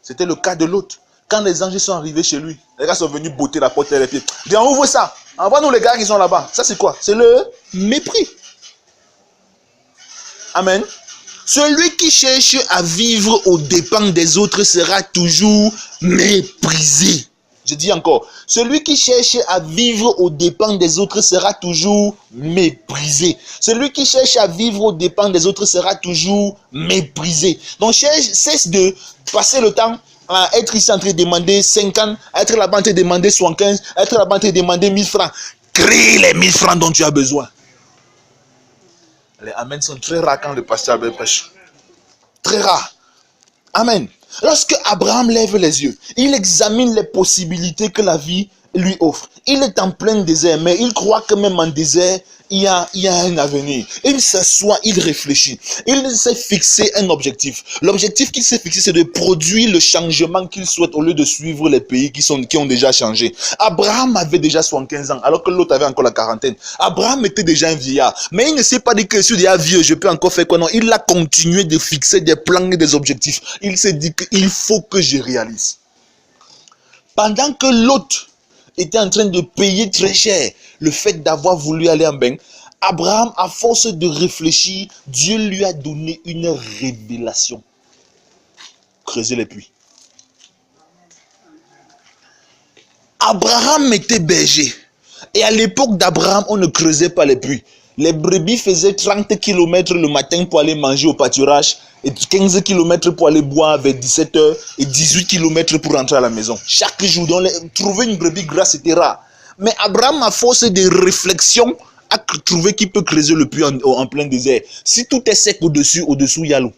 C'était le cas de l'autre. Quand les anges sont arrivés chez lui, les gars sont venus botter la porte et les pieds. Viens, ouvre ça. Envoie-nous les gars qui sont là-bas. Ça, c'est quoi? C'est le mépris. Amen. Celui qui cherche à vivre aux dépens des autres sera toujours méprisé. Je dis encore, celui qui cherche à vivre aux dépens des autres sera toujours méprisé. Celui qui cherche à vivre aux dépens des autres sera toujours méprisé. Donc, cesse de passer le temps à être ici en train de demander 50, à être là-bas en train de demander 75, à être là-bas en train de demander 1000 francs. Crée les 1000 francs dont tu as besoin. Les amens sont très rares quand le pasteur prêche. Très rares. Amen. Lorsque Abraham lève les yeux, il examine les possibilités que la vie lui offre. Il est en plein désert, mais il croit que même en désert, il y a un avenir. Il s'assoit, il réfléchit. Il s'est fixé un objectif. L'objectif qu'il s'est fixé, c'est de produire le changement qu'il souhaite au lieu de suivre les pays qui ont déjà changé. Abraham avait déjà 75 ans, alors que l'autre avait encore la quarantaine. Abraham était déjà un vieillard. Mais il ne s'est pas dit que je suis déjà vieux, je peux encore faire quoi? Non, il a continué de fixer des plans et des objectifs. Il s'est dit qu'il faut que je réalise. Pendant que l'autre était en train de payer très cher le fait d'avoir voulu aller en bain, Abraham, à force de réfléchir, Dieu lui a donné une révélation. Creuser les puits. Abraham était berger. Et à l'époque d'Abraham, on ne creusait pas les puits. Les brebis faisaient 30 km le matin pour aller manger au pâturage et 15 km pour aller boire vers 17 h et 18 km pour rentrer à la maison. Chaque jour, donc, trouver une brebis grasse, c'était rare. Mais Abraham, à force de réflexion, a trouvé qu'il peut creuser le puits en plein désert. Si tout est sec au-dessous, il y a l'eau.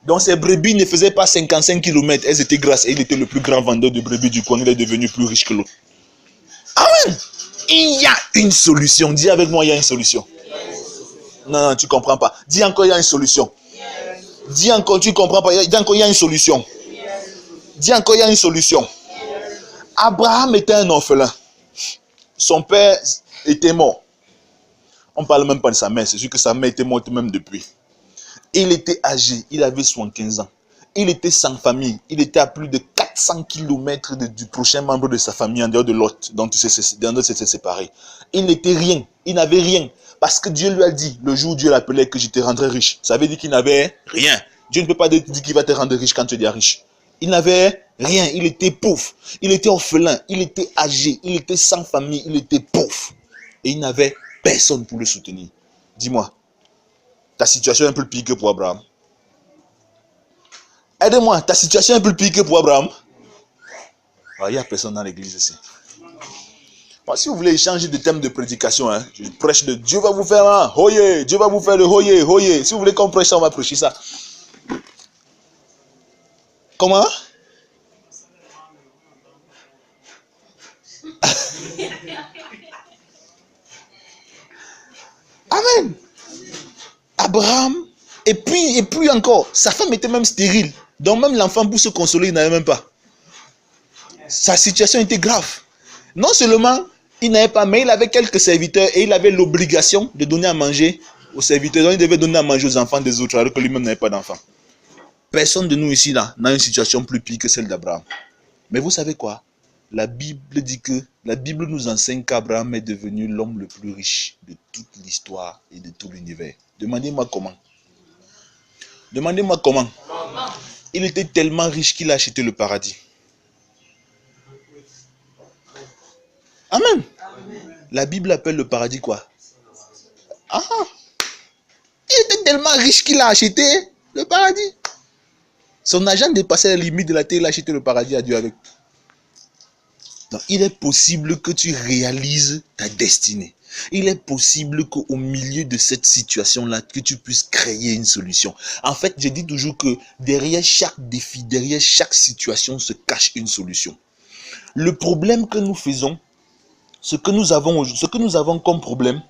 Donc ces brebis ne faisaient pas 55 km, elles étaient grasses et il était le plus grand vendeur de brebis du coin, il est devenu plus riche que l'autre. Amen. Il y a une solution. Dis avec moi, il y a une solution. Non, tu ne comprends pas. Dis encore, il y a une solution. Dis encore, tu ne comprends pas. Dis encore, il y a une solution. Dis encore, il y a une solution. Abraham était un orphelin. Son père était mort. On ne parle même pas de sa mère. C'est sûr que sa mère était morte même depuis. Il était âgé. Il avait 75 ans. Il était sans famille. Il était à plus de 400 km du prochain membre de sa famille en dehors de l'autre dont il s'est séparé. Il n'était rien. Il n'avait rien. Parce que Dieu lui a dit, le jour où Dieu l'appelait, que je te rendrai riche. Ça veut dire qu'il n'avait rien. Dieu ne peut pas dire qu'il va te rendre riche quand tu es déjà riche. Il n'avait rien. Il était pauvre. Il était orphelin. Il était âgé. Il était sans famille. Il était pauvre. Et il n'avait personne pour le soutenir. Dis-moi, ta situation est un peu pire que pour Abraham. Aide-moi, ta situation est un peu pire que pour Abraham. Il n'y a personne dans l'église ici. Bon, si vous voulez changer de thème de prédication, je prêche de Dieu va vous faire un hoye, Dieu va vous faire le hoye, hoye. Si vous voulez qu'on prêche ça, on va prêcher ça. Comment? Amen. Abraham, et puis encore, sa femme était même stérile. Donc même l'enfant pour se consoler, il n'avait même pas. Sa situation était grave. Non seulement il n'avait pas, mais il avait quelques serviteurs et il avait l'obligation de donner à manger aux serviteurs. Donc il devait donner à manger aux enfants des autres alors que lui-même n'avait pas d'enfants. Personne de nous ici là n'a une situation plus pire que celle d'Abraham. Mais vous savez quoi? La Bible dit que, la Bible nous enseigne qu'Abraham est devenu l'homme le plus riche de toute l'histoire et de tout l'univers. Demandez-moi comment. Demandez-moi comment. Il était tellement riche qu'il a acheté le paradis. Amen. La Bible appelle le paradis quoi? Il était tellement riche qu'il a acheté le paradis. Son argent dépassait la limite de la terre, il a acheté le paradis à Dieu avec. Donc, il est possible que tu réalises ta destinée. Il est possible qu'au milieu de cette situation-là, que tu puisses créer une solution. En fait, je dis toujours que derrière chaque défi, derrière chaque situation se cache une solution. Le problème que nous faisons, ce que nous avons comme problème,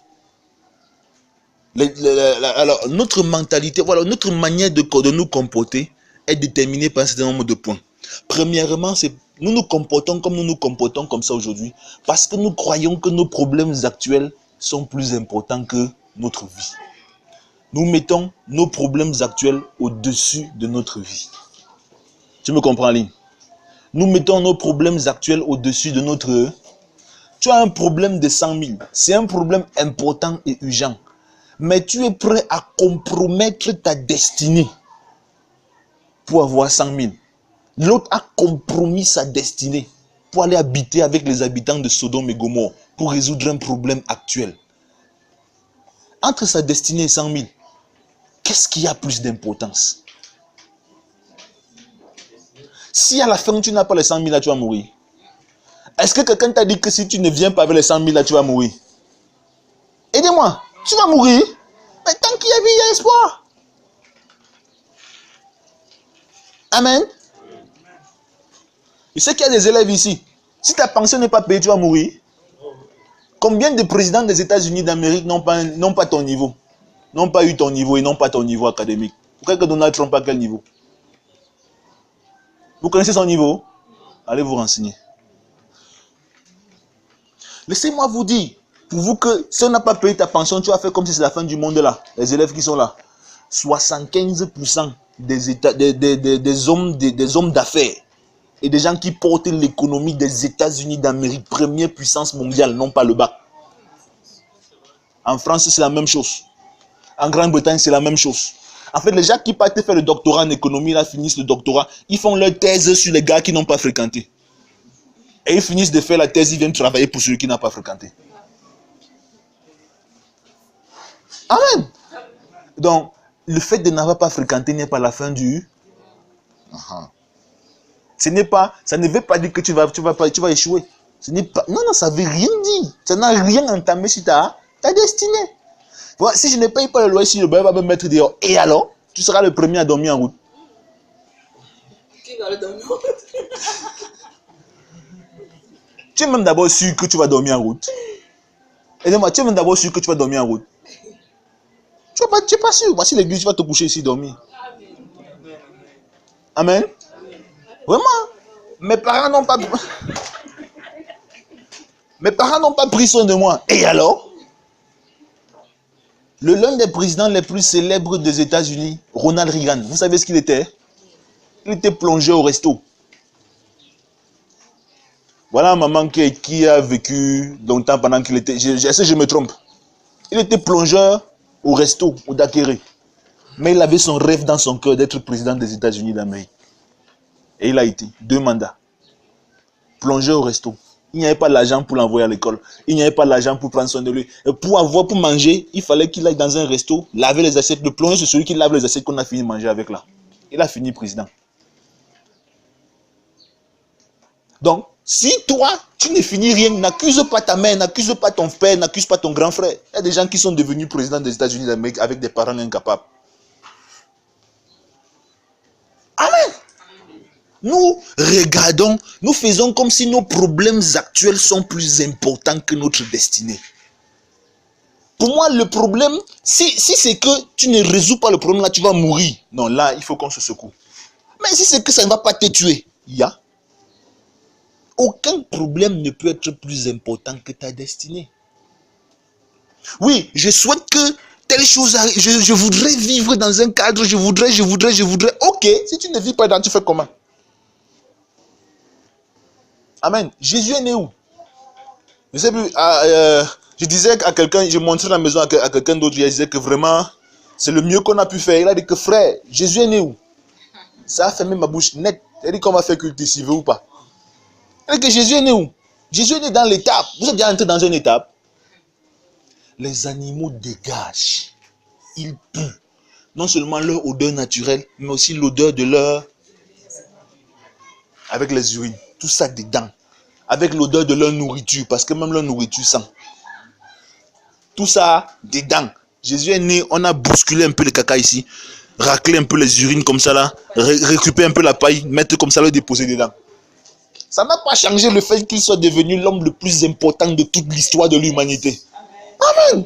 alors notre mentalité, voilà, notre manière de nous comporter est déterminée par un certain nombre de points. Premièrement, nous nous comportons comme nous nous comportons comme ça aujourd'hui parce que nous croyons que nos problèmes actuels sont plus importants que notre vie. Nous mettons nos problèmes actuels au-dessus de notre vie. Tu me comprends, Aline? Nous mettons nos problèmes actuels au-dessus de notre... Tu as un problème de 100 000. C'est un problème important et urgent. Mais tu es prêt à compromettre ta destinée pour avoir 100 000. L'autre a compromis sa destinée pour aller habiter avec les habitants de Sodome et Gomorrhe pour résoudre un problème actuel. Entre sa destinée et 100 000, qu'est-ce qui a plus d'importance? Si à la fin tu n'as pas les 100 000 là, tu vas mourir. Est-ce que quelqu'un t'a dit que si tu ne viens pas avec les 100 000 là, tu vas mourir? Aidez-moi, tu vas mourir. Mais tant qu'il y a vie, il y a espoir. Amen. Je sais qu'il y a des élèves ici. Si ta pension n'est pas payée, tu vas mourir. Combien de présidents des États-Unis d'Amérique n'ont pas ton niveau? N'ont pas eu ton niveau et n'ont pas ton niveau académique. Pourquoi que Donald Trump a quel niveau? Vous connaissez son niveau? Allez vous renseigner. Laissez-moi vous dire, pour vous que si on n'a pas payé ta pension, tu vas faire comme si c'est la fin du monde là. Les élèves qui sont là. 75% des hommes d'affaires et des gens qui portent l'économie des États-Unis d'Amérique, première puissance mondiale, n'ont pas le bac. En France, c'est la même chose. En Grande-Bretagne, c'est la même chose. En fait, les gens qui partent faire le doctorat en économie, là, finissent le doctorat, ils font leur thèse sur les gars qui n'ont pas fréquenté. Et ils finissent de faire la thèse, ils viennent travailler pour celui qui n'a pas fréquenté. Amen. Donc, le fait de n'avoir pas fréquenté n'est pas la fin du... Ça ne veut pas dire que tu vas échouer. Non, ça ne veut rien dire. Ça n'a rien entamé sur ta destinée. Voilà, si je ne paye pas le loyer, si le bail va me mettre dehors, et alors, tu seras le premier à dormir en route. Qui va le dormir en route? Tu es même d'abord sûr que tu vas dormir en route. Aidez-moi, tu es même d'abord sûr que tu vas dormir en route. Tu n'es pas sûr. Voici l'église, tu vas te coucher ici dormir. Amen. Vraiment. Mes parents n'ont pas pris soin de moi. Et alors? L'un des présidents les plus célèbres des États-Unis, Ronald Reagan, vous savez ce qu'il était? Il était plongeur au resto. Voilà un maman qui a vécu longtemps pendant qu'il était... Est-ce que je me trompe? Il était plongeur au resto, au Dakéré. Mais il avait son rêve dans son cœur d'être président des États-Unis d'Amérique. Et il a été 2 mandats. Plongeur au resto. Il n'y avait pas l'argent pour l'envoyer à l'école. Il n'y avait pas l'argent pour prendre soin de lui. Et pour manger, il fallait qu'il aille dans un resto, laver les assiettes. Le plongeur, c'est celui qui lave les assiettes qu'on a fini de manger avec là. Il a fini président. Donc, si toi, tu ne finis rien, n'accuse pas ta mère, n'accuse pas ton père, n'accuse pas ton grand frère. Il y a des gens qui sont devenus présidents des États-Unis d'Amérique avec des parents incapables. Amen. Nous regardons, nous faisons comme si nos problèmes actuels sont plus importants que notre destinée. Pour moi, le problème, si c'est que tu ne résous pas le problème, là, tu vas mourir. Non, là, il faut qu'on se secoue. Mais si c'est que ça ne va pas te tuer, aucun problème ne peut être plus important que ta destinée. Oui, je souhaite que telle chose arrive. Je voudrais vivre dans un cadre, je voudrais. Ok, si tu ne vis pas dedans, tu fais comment? Amen. Jésus est né où? Je ne sais plus. Je disais à quelqu'un, je montrais la maison à quelqu'un d'autre, je disais que vraiment, c'est le mieux qu'on a pu faire. Il a dit que frère, Jésus est né où? Ça a fermé ma bouche net. Il a dit qu'on va faire culte s'il veut ou pas. Il a dit que Jésus est né où? Jésus est né dans l'étape. Vous êtes déjà entré dans une étape. Les animaux dégagent. Ils puent. Non seulement leur odeur naturelle, mais aussi l'odeur de leur... Avec les urines. Tout ça dedans. Avec l'odeur de leur nourriture. Parce que même leur nourriture sent. Tout ça dedans. Jésus est né, on a bousculé un peu le caca ici. Raclé un peu les urines comme ça là. Récupérer un peu la paille. Mettre comme ça, le déposer dedans. Ça n'a pas changé le fait qu'il soit devenu l'homme le plus important de toute l'histoire de l'humanité. Amen.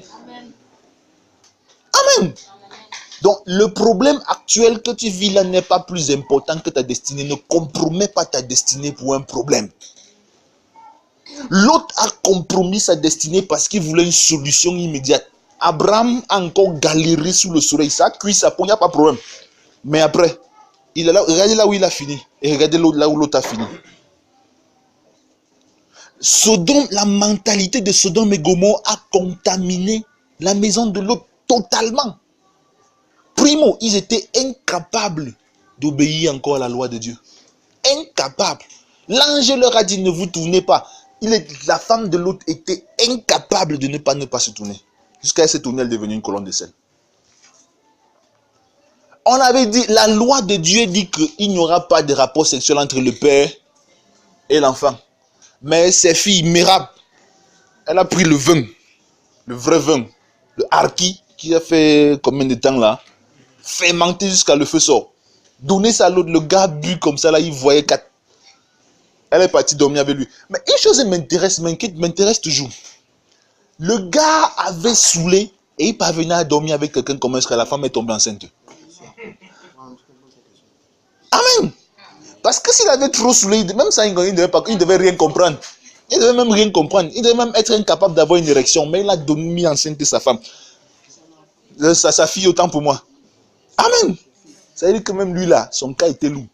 Amen. Donc, le problème actuel que tu vis là n'est pas plus important que ta destinée. Ne compromets pas ta destinée pour un problème. L'autre a compromis sa destinée parce qu'il voulait une solution immédiate. Abraham a encore galéré sous le soleil. Ça a cuit sa peau, il n'y a pas de problème. Mais après, il est là, regardez là où il a fini. Et regardez là où l'autre a fini. Sodome, la mentalité de Sodome et Gomorrhe a contaminé la maison de l'autre totalement. Primo, ils étaient incapables d'obéir encore à la loi de Dieu. Incapables. L'ange leur a dit, ne vous tournez pas. La femme de l'autre était incapable de ne pas se tourner. Jusqu'à elle se tourner, elle est devenue une colonne de sel. On avait dit, la loi de Dieu dit qu'il n'y aura pas de rapport sexuel entre le père et l'enfant. Mais ses filles, Mérab, elle a pris le vin, le vrai vin, le harki, qui a fait combien de temps là, fermenté jusqu'à le feu sort. Donner ça à l'autre, le gars a bu comme ça là, il voyait 4. Elle est partie dormir avec lui. Mais une chose m'intéresse toujours. Le gars avait saoulé et il parvenait à dormir avec quelqu'un comme ça, la femme est tombée enceinte. Amen. Parce que s'il avait trop saoulé, même ça, il devait rien comprendre. Il devait même rien comprendre. Il devait même être incapable d'avoir une érection. Mais il a mis enceinte sa femme. Sa fille autant pour moi. Amen. Ça veut dire que même lui là, son cas était lourd.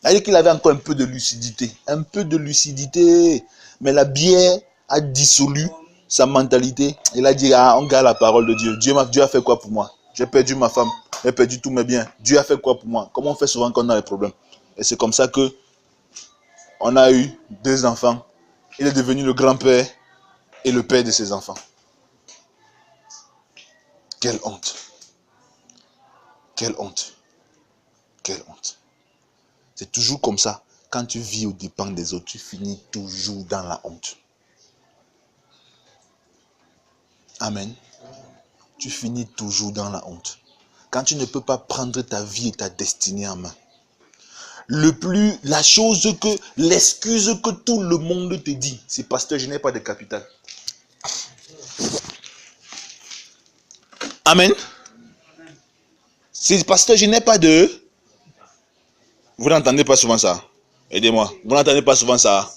Ça veut dire qu'il avait encore un peu de lucidité. Un peu de lucidité. Mais la bière a dissolu sa mentalité. Il a dit, on garde la parole de Dieu. Dieu a fait quoi pour moi? J'ai perdu ma femme. J'ai perdu tous mes biens. Dieu a fait quoi pour moi? Comme on fait souvent quand on a des problèmes. Et c'est comme ça que on a eu 2 enfants. Il est devenu le grand-père et le père de ses enfants. Quelle honte. Quelle honte. Quelle honte. C'est toujours comme ça. Quand tu vis aux dépens des autres, tu finis toujours dans la honte. Amen. Tu finis toujours dans la honte. Quand tu ne peux pas prendre ta vie et ta destinée en main. L'excuse que tout le monde te dit, c'est pasteur, je n'ai pas de capital. Amen. C'est pasteur, je n'ai pas de... Vous n'entendez pas souvent ça? Aidez-moi. Vous n'entendez pas souvent ça?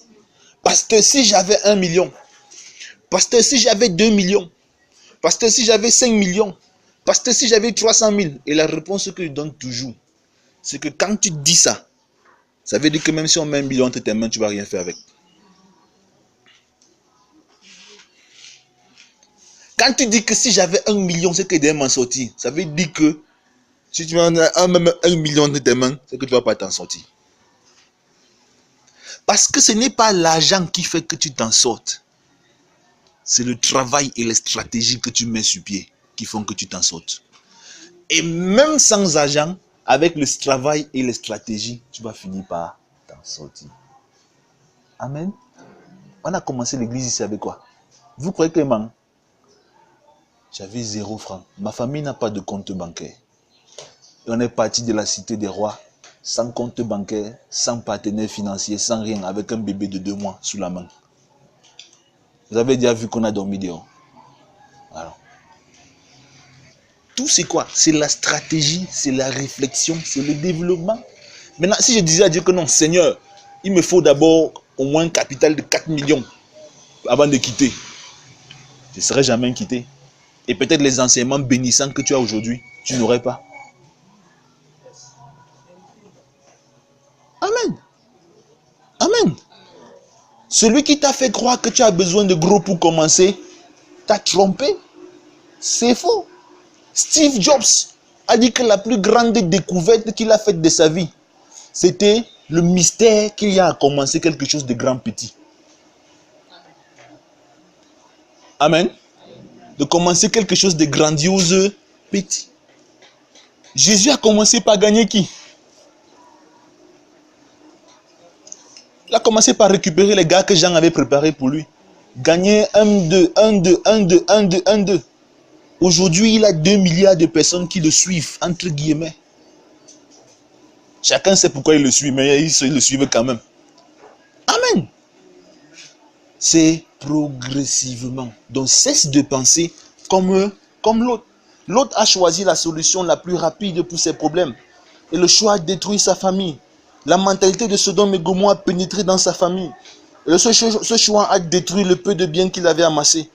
Pasteur, si j'avais 1 million. Pasteur, si j'avais 2 millions. Pasteur, si j'avais 5 millions. Pasteur, si j'avais 300 000. Et la réponse que je donne toujours, c'est que quand tu dis ça, ça veut dire que même si on met 1 million entre tes mains, tu ne vas rien faire avec. Quand tu dis que si j'avais 1 million, c'est que je devais m'en sortir. Ça veut dire que si tu as même 1 million entre tes mains, c'est que tu ne vas pas t'en sortir. Parce que ce n'est pas l'argent qui fait que tu t'en sortes. C'est le travail et les stratégies que tu mets sur pied qui font que tu t'en sortes. Et même sans argent, avec le travail et les stratégies, tu vas finir par t'en sortir. Amen. On a commencé l'église ici avec quoi? Vous croyez que j'avais 0 francs. Ma famille n'a pas de compte bancaire. Et on est parti de la cité des rois, sans compte bancaire, sans partenaire financier, sans rien, avec un bébé de 2 mois sous la main. Vous avez déjà vu qu'on a dormi dehors. Alors, tout c'est quoi? C'est la stratégie, c'est la réflexion, c'est le développement. Maintenant, si je disais à Dieu que non, Seigneur, il me faut d'abord au moins un capital de 4 millions avant de quitter. Je ne serais jamais quitté. Et peut-être les enseignements bénissants que tu as aujourd'hui, tu n'aurais pas. Amen. Amen. Celui qui t'a fait croire que tu as besoin de gros pour commencer, t'a trompé. C'est faux. Steve Jobs a dit que la plus grande découverte qu'il a faite de sa vie, c'était le mystère qu'il y a à commencer quelque chose de grand petit. Amen. De commencer quelque chose de grandiose petit. Jésus a commencé par gagner qui? Il a commencé par récupérer les gars que Jean avait préparés pour lui. Gagner 1-2. Aujourd'hui, il a 2 milliards de personnes qui le suivent, entre guillemets. Chacun sait pourquoi il le suit, mais il le suivent quand même. Amen. C'est progressivement. Donc cesse de penser comme l'autre. L'autre a choisi la solution la plus rapide pour ses problèmes. Et le choix a détruit sa famille. La mentalité de Sodome et Gomorrhe a pénétré dans sa famille. Et ce choix a détruit le peu de biens qu'il avait amassé.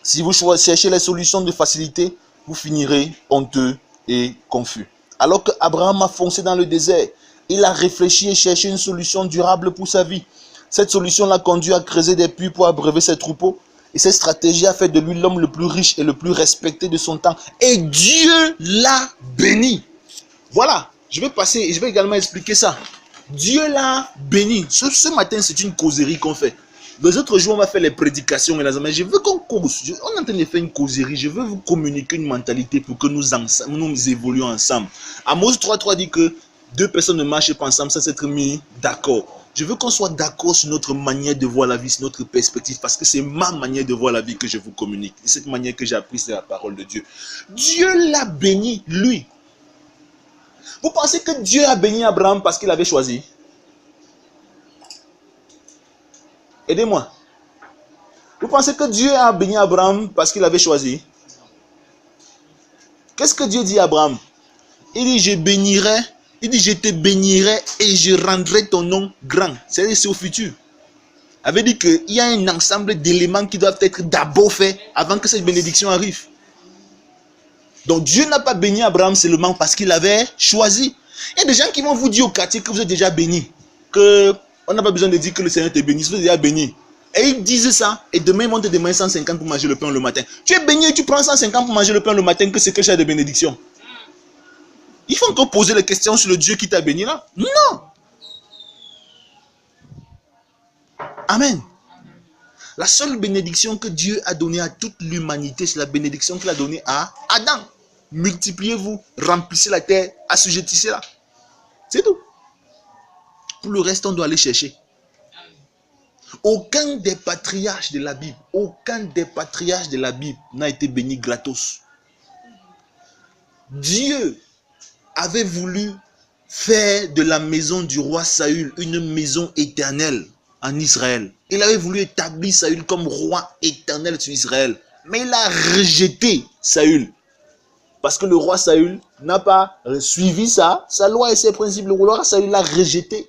Si vous cherchez les solutions de facilité, vous finirez honteux et confus. Alors que Abraham a foncé dans le désert, il a réfléchi et cherché une solution durable pour sa vie. Cette solution l'a conduit à creuser des puits pour abreuver ses troupeaux. Et cette stratégie a fait de lui l'homme le plus riche et le plus respecté de son temps. Et Dieu l'a béni. Voilà, je vais également expliquer ça. Dieu l'a béni. Ce matin, c'est une causerie qu'on fait. Les autres jours, on va faire les prédications. Mais je veux qu'on cause. On est en train de faire une causerie. Je veux vous communiquer une mentalité pour que nous évoluions ensemble. Amos 3.3 dit que deux personnes ne marchent pas ensemble sans s'être mis d'accord. Je veux qu'on soit d'accord sur notre manière de voir la vie, sur notre perspective, parce que c'est ma manière de voir la vie que je vous communique. Et cette manière que j'ai apprise, c'est la parole de Dieu. Dieu l'a béni, lui. Vous pensez que Dieu a béni Abraham parce qu'il avait choisi? Aidez-moi. Vous pensez que Dieu a béni Abraham parce qu'il avait choisi? Qu'est-ce que Dieu dit à Abraham? Il dit, je te bénirai et je rendrai ton nom grand. C'est au futur. Ça veut dire qu'il y a un ensemble d'éléments qui doivent être d'abord faits avant que cette bénédiction arrive. Donc Dieu n'a pas béni Abraham seulement parce qu'il avait choisi. Il y a des gens qui vont vous dire au quartier que vous êtes déjà béni. On n'a pas besoin de dire que le Seigneur te bénit, vous êtes déjà béni. Et ils disent ça, et demain ils vont te demander 150 pour manger le pain le matin. Tu es béni et tu prends 150 pour manger le pain le matin, que c'est que j'ai de bénédiction. Il faut encore poser les questions sur le Dieu qui t'a béni là. Non. Amen. La seule bénédiction que Dieu a donnée à toute l'humanité, c'est la bénédiction qu'il a donnée à Adam. Multipliez-vous, remplissez la terre, assujettissez-la. C'est tout. Pour le reste, on doit aller chercher. Aucun des patriarches de la Bible n'a été béni gratos. Dieu avait voulu faire de la maison du roi Saül une maison éternelle en Israël. Il avait voulu établir Saül comme roi éternel sur Israël. Mais il a rejeté Saül. Parce que le roi Saül n'a pas suivi sa loi et ses principes. Le roi Saül l'a rejeté.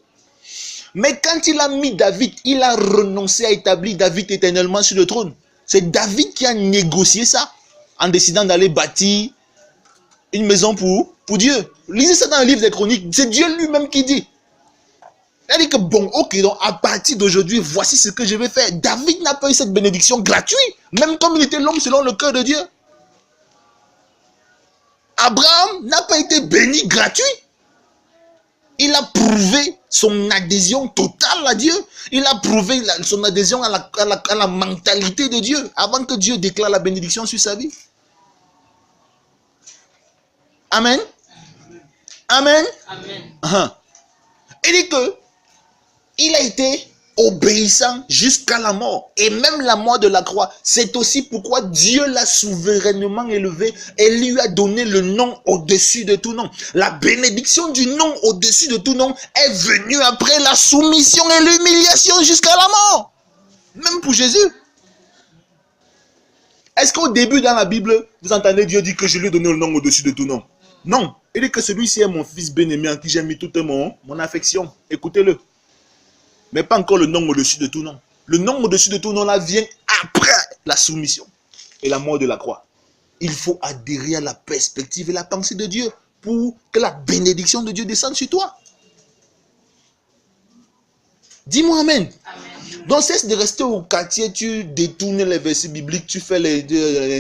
Mais quand il a mis David, il a renoncé à établir David éternellement sur le trône. C'est David qui a négocié ça en décidant d'aller bâtir une maison pour Dieu. Lisez ça dans le livre des Chroniques. C'est Dieu lui-même qui dit. Il a dit que bon, ok, donc à partir d'aujourd'hui, voici ce que je vais faire. David n'a pas eu cette bénédiction gratuite, même comme il était l'homme selon le cœur de Dieu. Abraham n'a pas été béni gratuit. Il a prouvé son adhésion totale à Dieu. Il a prouvé son adhésion à la mentalité de Dieu avant que Dieu déclare la bénédiction sur sa vie. Amen. Amen. Amen. Il dit que il a été obéissant jusqu'à la mort. Et même la mort de la croix. C'est aussi pourquoi Dieu l'a souverainement élevé et lui a donné le nom au-dessus de tout nom. La bénédiction du nom au-dessus de tout nom est venue après la soumission et l'humiliation jusqu'à la mort. Même pour Jésus. Est-ce qu'au début dans la Bible, vous entendez Dieu dire que je lui ai donné le nom au-dessus de tout nom? Non. Il dit que celui-ci est mon fils bien-aimé en qui j'ai mis toute mon affection. Écoutez-le. Mais pas encore le nom au-dessus de tout nom. Le nom au-dessus de tout nom là vient après la soumission et la mort de la croix. Il faut adhérer à la perspective et la pensée de Dieu pour que la bénédiction de Dieu descende sur toi. Dis-moi amen. Donc cesse de rester au quartier, tu détournes les versets bibliques, tu fais les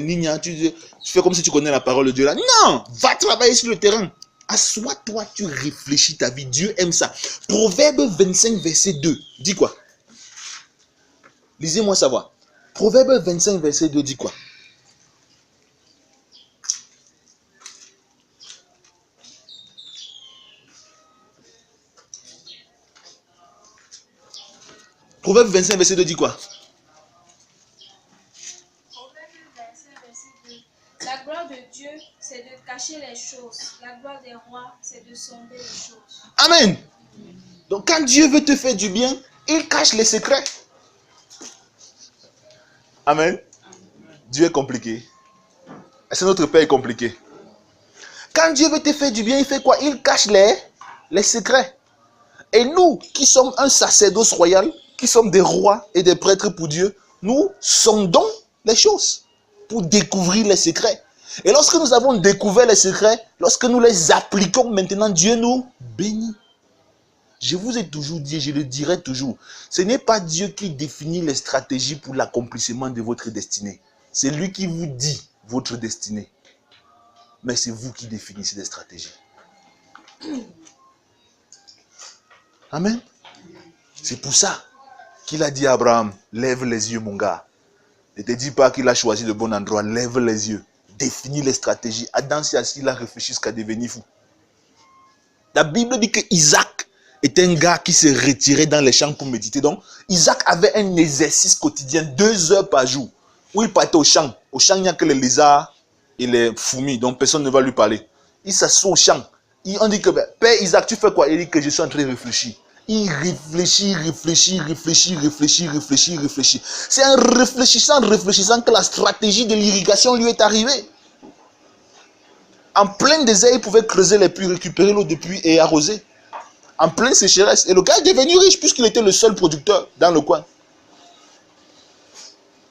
lignes, tu fais comme si tu connais la parole de Dieu là. Non, va travailler sur le terrain. Assois-toi, tu réfléchis ta vie. Dieu aime ça. Proverbe 25, verset 2. Dis quoi? Lisez-moi savoir. Proverbe 25, verset 2 dit quoi? Proverbe 25, verset 2 dit quoi? Proverbe 25, verset 2. La gloire de Dieu, c'est de cacher les choses. La gloire des rois, c'est de sonder les choses. Amen. Donc quand Dieu veut te faire du bien, il cache les secrets. Amen. Dieu est compliqué. C'est notre Père est compliqué. Quand Dieu veut te faire du bien, il fait quoi? Il cache les secrets. Et nous, qui sommes un sacerdoce royal, qui sommes des rois et des prêtres pour Dieu, nous sondons les choses pour découvrir les secrets. Et lorsque nous avons découvert les secrets, lorsque nous les appliquons maintenant, Dieu nous bénit. Je vous ai toujours dit, et je le dirai toujours, ce n'est pas Dieu qui définit les stratégies pour l'accomplissement de votre destinée. C'est lui qui vous dit votre destinée. Mais c'est vous qui définissez les stratégies. Amen. C'est pour ça qu'il a dit à Abraham, lève les yeux mon gars. Ne te dis pas qu'il a choisi le bon endroit, lève les yeux. Définis les stratégies. Adam s'est assis, il a réfléchi jusqu'à devenir fou. La Bible dit que Isaac était un gars qui se retirait dans les champs pour méditer. Donc, Isaac avait un exercice quotidien, 2 heures par jour, où il partait au champ. Au champ, il n'y a que les lézards et les fourmis, donc personne ne va lui parler. Il s'assoit au champ. On dit que, Père Isaac, tu fais quoi? Il dit que je suis en train de réfléchir. Il réfléchit. C'est en réfléchissant que la stratégie de l'irrigation lui est arrivée. En plein désert, il pouvait creuser les puits, récupérer l'eau des puits et arroser. En pleine sécheresse. Et le gars est devenu riche puisqu'il était le seul producteur dans le coin.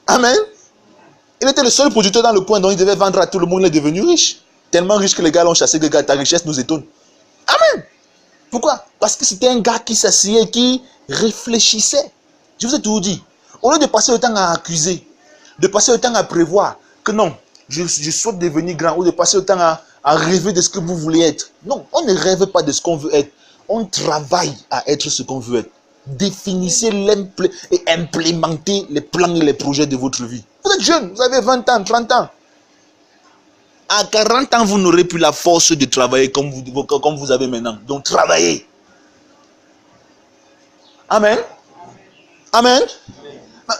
Amen. Il était le seul producteur dans le coin, donc il devait vendre à tout le monde. Il est devenu riche. Tellement riche que les gars l'ont chassé. Les gars, ta richesse nous étonne. Amen. Pourquoi? Parce que c'était un gars qui s'asseyait, qui réfléchissait. Je vous ai toujours dit, au lieu de passer le temps à accuser, de passer le temps à prévoir, que non, je souhaite devenir grand, ou de passer le temps à rêver de ce que vous voulez être. Non, on ne rêve pas de ce qu'on veut être. On travaille à être ce qu'on veut être. Définissez et implémentez les plans et les projets de votre vie. Vous êtes jeune, vous avez 20 ans, 30 ans. À 40 ans, vous n'aurez plus la force de travailler comme vous avez maintenant. Donc, travaillez. Amen. Amen.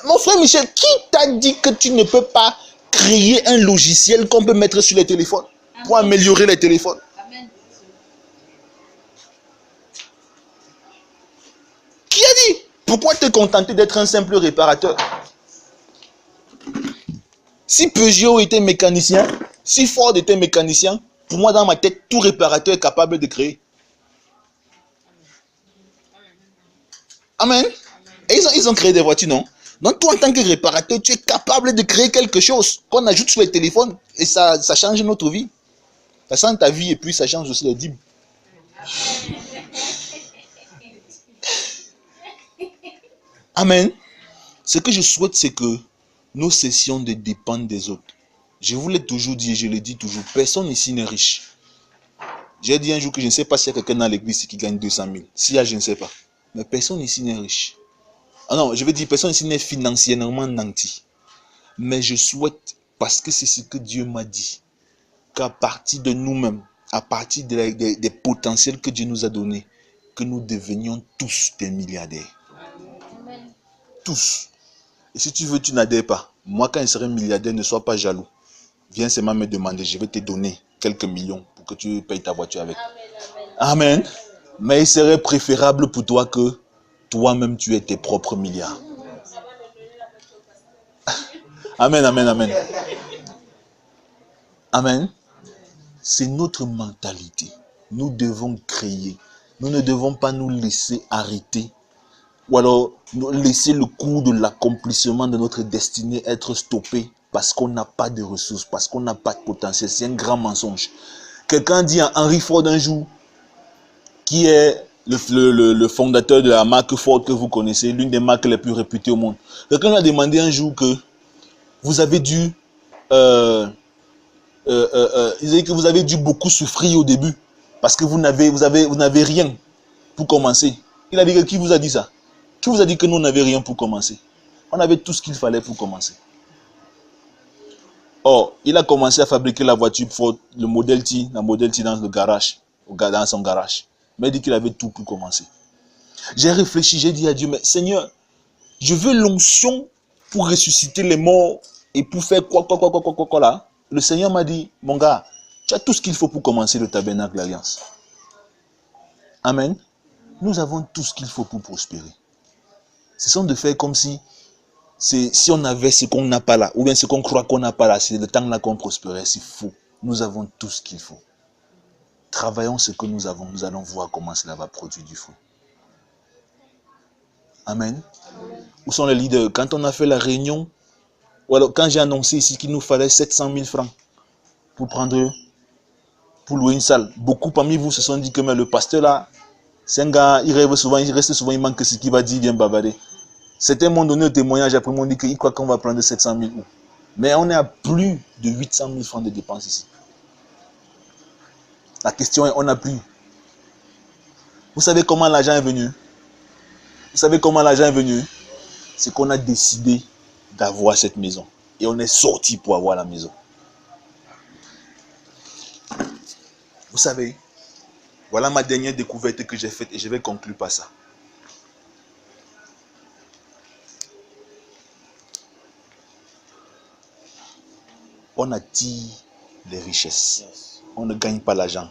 Mon frère Michel, qui t'a dit que tu ne peux pas créer un logiciel qu'on peut mettre sur les téléphones pour améliorer les téléphones? Amen. Qui a dit? Pourquoi te contenter d'être un simple réparateur? Si Peugeot était mécanicien, si Ford était mécanicien, pour moi dans ma tête, tout réparateur est capable de créer. Amen. Et ils ont créé des voitures, non? Donc toi en tant que réparateur, tu es capable de créer quelque chose qu'on ajoute sur les téléphones et ça change notre vie. Ça change ta vie et puis ça change aussi les dîmes. Amen. Ce que je souhaite, c'est que nous cessions de dépendre des autres. Je vous l'ai toujours dit et je le dis toujours, personne ici n'est riche. J'ai dit un jour que je ne sais pas s'il y a quelqu'un dans l'église qui gagne 200 000. S'il y a, je ne sais pas. Mais personne ici n'est riche. Ah non, je veux dire, personne ici n'est financièrement nanti. Mais je souhaite, parce que c'est ce que Dieu m'a dit, qu'à partir de nous-mêmes, à partir des potentiels que Dieu nous a donnés, que nous devenions tous des milliardaires. Amen. Tous. Et si tu veux, tu n'adhères pas. Moi, quand je serai milliardaire, ne sois pas jaloux. Viens seulement me demander, je vais te donner quelques millions pour que tu payes ta voiture avec. Amen. Mais il serait préférable pour toi que toi-même tu aies tes propres milliards. Amen, amen, amen. Amen. C'est notre mentalité. Nous devons créer. Nous ne devons pas nous laisser arrêter. Ou alors laisser le cours de l'accomplissement de notre destinée être stoppé parce qu'on n'a pas de ressources, parce qu'on n'a pas de potentiel. C'est un grand mensonge. Quelqu'un dit à Henry Ford un jour, qui est le fondateur de la marque Ford que vous connaissez, l'une des marques les plus réputées au monde. Quelqu'un lui a demandé un jour que vous avez dû il dit que vous avez dû beaucoup souffrir au début parce que vous n'avez rien pour commencer. Il a dit que qui vous a dit ça? Qui vous a dit que nous n'avions rien pour commencer? On avait tout ce qu'il fallait pour commencer. Or, il a commencé à fabriquer la voiture Ford, le Model T, la Model T dans le garage, dans son garage. Mais il dit qu'il avait tout pour commencer. J'ai réfléchi, j'ai dit à Dieu, mais Seigneur, je veux l'onction pour ressusciter les morts et pour faire quoi là. Le Seigneur m'a dit, mon gars, tu as tout ce qu'il faut pour commencer le tabernacle d'alliance. Amen. Nous avons tout ce qu'il faut pour prospérer. Ce sont de faire comme si on avait ce qu'on n'a pas là, ou bien ce qu'on croit qu'on n'a pas là, c'est le temps là qu'on prospérait. C'est faux. Nous avons tout ce qu'il faut. Travaillons ce que nous avons. Nous allons voir comment cela va produire du fruit. Amen. Où sont les leaders? Quand on a fait la réunion, ou alors quand j'ai annoncé ici qu'il nous fallait 700 000 francs pour louer une salle, beaucoup parmi vous se sont dit que mais le pasteur là, c'est un gars, il rêve souvent, il reste souvent, il manque ce qu'il va dire, il vient bavarder. Certains m'ont donné un témoignage, après m'ont dit qu'ils croient qu'on va prendre 700 000 euros. Mais on est à plus de 800 000 francs de dépenses ici. La question est, on n'a plus. Vous savez comment l'argent est venu? Vous savez comment l'argent est venu? C'est qu'on a décidé d'avoir cette maison. Et on est sorti pour avoir la maison. Vous savez, voilà ma dernière découverte que j'ai faite et je vais conclure par ça. On attire les richesses. On ne gagne pas l'argent.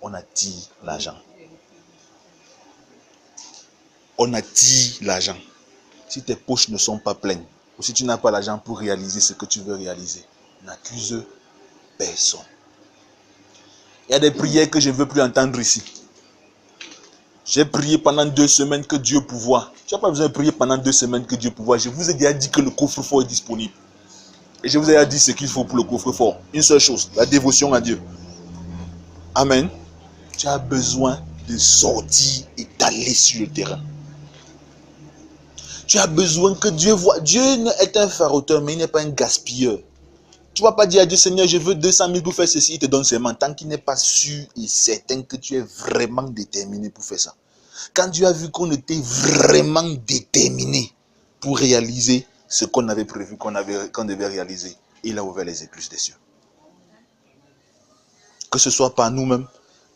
On attire l'argent. On attire l'argent. Si tes poches ne sont pas pleines, ou si tu n'as pas l'argent pour réaliser ce que tu veux réaliser, n'accuse personne. Il y a des prières que je ne veux plus entendre ici. J'ai prié pendant 2 semaines que Dieu pourvoit. Tu n'as pas besoin de prier pendant 2 semaines que Dieu pourvoit. Je vous ai déjà dit que le coffre-fort est disponible. Et je vous ai déjà dit ce qu'il faut pour le coffre-fort. Une seule chose, la dévotion à Dieu. Amen. Tu as besoin de sortir et d'aller sur le terrain. Tu as besoin que Dieu voie. Dieu est un faroteur, mais il n'est pas un gaspilleur. Tu ne vas pas dire à Dieu, Seigneur, je veux 200 000 pour faire ceci, il te donne seulement. Tant qu'il n'est pas sûr et certain que tu es vraiment déterminé pour faire ça. Quand Dieu a vu qu'on était vraiment déterminé pour réaliser ce qu'on avait prévu, qu'on devait réaliser, il a ouvert les écluses des cieux. Que ce soit par nous-mêmes,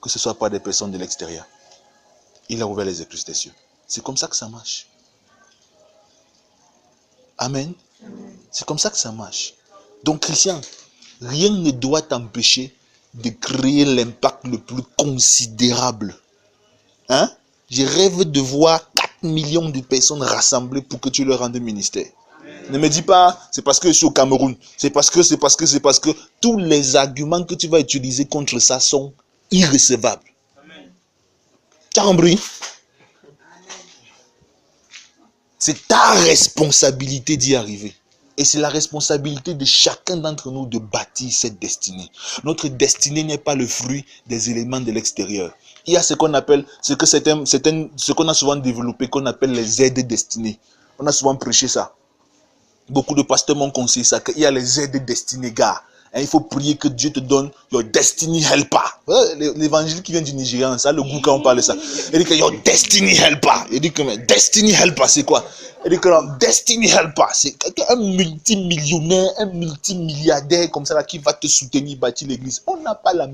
que ce soit par des personnes de l'extérieur. Il a ouvert les écluses des cieux. C'est comme ça que ça marche. Amen. C'est comme ça que ça marche. Donc, Christian, rien ne doit t'empêcher de créer l'impact le plus considérable. Hein? Je rêve de voir 4 millions de personnes rassemblées pour que tu leur rendes ministère. Ne me dis pas, c'est parce que je suis au Cameroun. C'est parce que tous les arguments que tu vas utiliser contre ça sont irrécevables. Tu as compris? C'est ta responsabilité d'y arriver. Et c'est la responsabilité de chacun d'entre nous de bâtir cette destinée. Notre destinée n'est pas le fruit des éléments de l'extérieur. Il y a ce qu'on appelle, ce qu'on a souvent développé, qu'on appelle les aides destinées. On a souvent prêché ça. Beaucoup de pasteurs m'ont conseillé ça, qu'il y a les aides destinées, gars. Et il faut prier que Dieu te donne your destiny helper. L'évangile qui vient du Nigeria, ça, le goût quand on parle de ça. Il dit que your destiny helper. Il dit que mais destiny helper, c'est quoi? Il dit que destiny helper, c'est un multimillionnaire, un multimilliardaire comme ça là, qui va te soutenir, bâtir l'église. On n'a pas la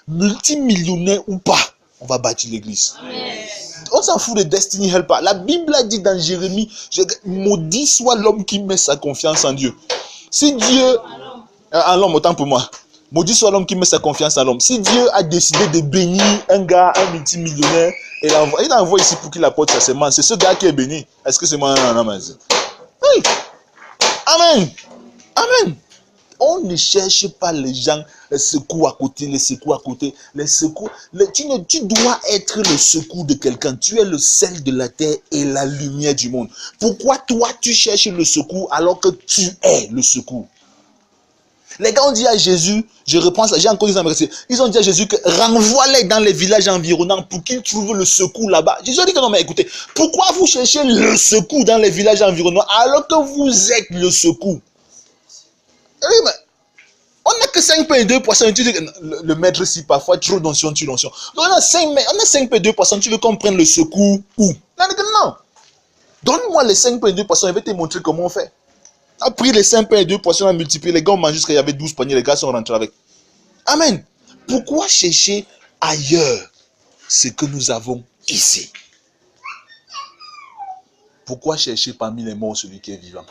multimillionnaire ou pas, on va bâtir l'église. On s'en fout de destiny helper. La Bible a dit dans Jérémie, maudit soit l'homme qui met sa confiance en Dieu. Si Dieu... En l'homme, autant pour moi. Maudit soit l'homme qui met sa confiance en l'homme. Si Dieu a décidé de bénir un gars, un multimillionnaire, il envoie ici pour qu'il apporte sa semence. C'est ce gars qui est béni. Est-ce que c'est moi? Oui. Amen. Amen. On ne cherche pas les gens, les secours à côté, les secours à côté. Les secours. Tu dois être le secours de quelqu'un. Tu es le sel de la terre et la lumière du monde. Pourquoi toi, tu cherches le secours alors que tu es le secours? Les gars ont dit à Jésus, je reprends ça, j'ai encore dit ça, ils ont dit à Jésus que renvoie-les dans les villages environnants pour qu'ils trouvent le secours là-bas. Jésus a dit que non, mais écoutez, pourquoi vous cherchez le secours dans les villages environnants alors que vous êtes le secours? Oui, mais on n'a que 5 pains et 2 poissons. Tu dis que le maître, si parfois trop d'onction, tu l'onction. Donc on a 5 pains et 2 poissons, tu veux qu'on prenne le secours où? Non. Donne-moi les 5 pains et 2 poissons, je vais te montrer comment on fait. A pris les 5 pains et 2 poissons, a multiplié. Les gars ont mangé jusqu'à il y avait 12 paniers. Les gars sont rentrés avec. Amen. Pourquoi chercher ailleurs ce que nous avons ici? Pourquoi chercher parmi les morts celui qui est vivant?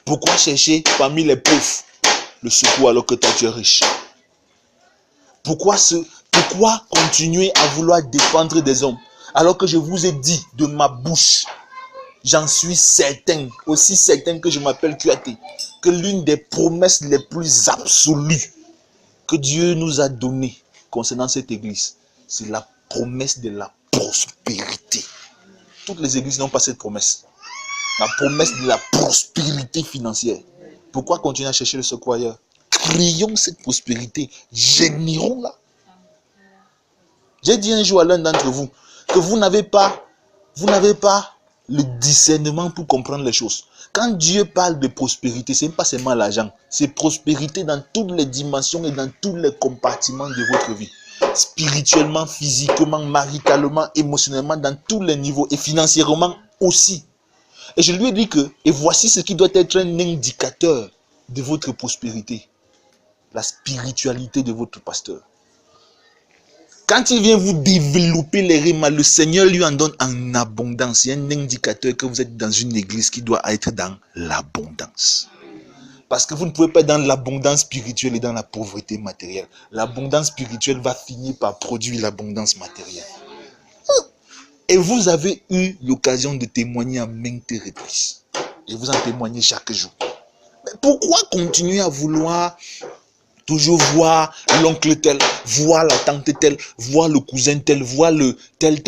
Pourquoi chercher parmi les pauvres le secours alors que toi tu es riche? Pourquoi Pourquoi continuer à vouloir dépendre des hommes alors que je vous ai dit de ma bouche, j'en suis certain, aussi certain que je m'appelle QAT, que l'une des promesses les plus absolues que Dieu nous a données concernant cette église, c'est la promesse de la prospérité. Toutes les églises n'ont pas cette promesse. La promesse de la prospérité financière. Pourquoi continuer à chercher le secours ailleurs? Créons cette prospérité, générons-la. J'ai dit un jour à l'un d'entre vous que vous n'avez pas le discernement pour comprendre les choses. Quand Dieu parle de prospérité, ce n'est pas seulement l'argent, c'est prospérité dans toutes les dimensions et dans tous les compartiments de votre vie. Spirituellement, physiquement, maritalement, émotionnellement, dans tous les niveaux et financièrement aussi. Et je lui ai dit que, et voici ce qui doit être un indicateur de votre prospérité. La spiritualité de votre pasteur. Quand il vient vous développer les rémas, le Seigneur lui en donne en abondance. C'est un indicateur que vous êtes dans une église qui doit être dans l'abondance. Parce que vous ne pouvez pas être dans l'abondance spirituelle et dans la pauvreté matérielle. L'abondance spirituelle va finir par produire l'abondance matérielle. Et vous avez eu l'occasion de témoigner à maintes reprises. Et vous en témoignez chaque jour. Mais pourquoi continuer à vouloir toujours voir l'oncle tel, voir la tante telle, voir le cousin tel, voir le tel,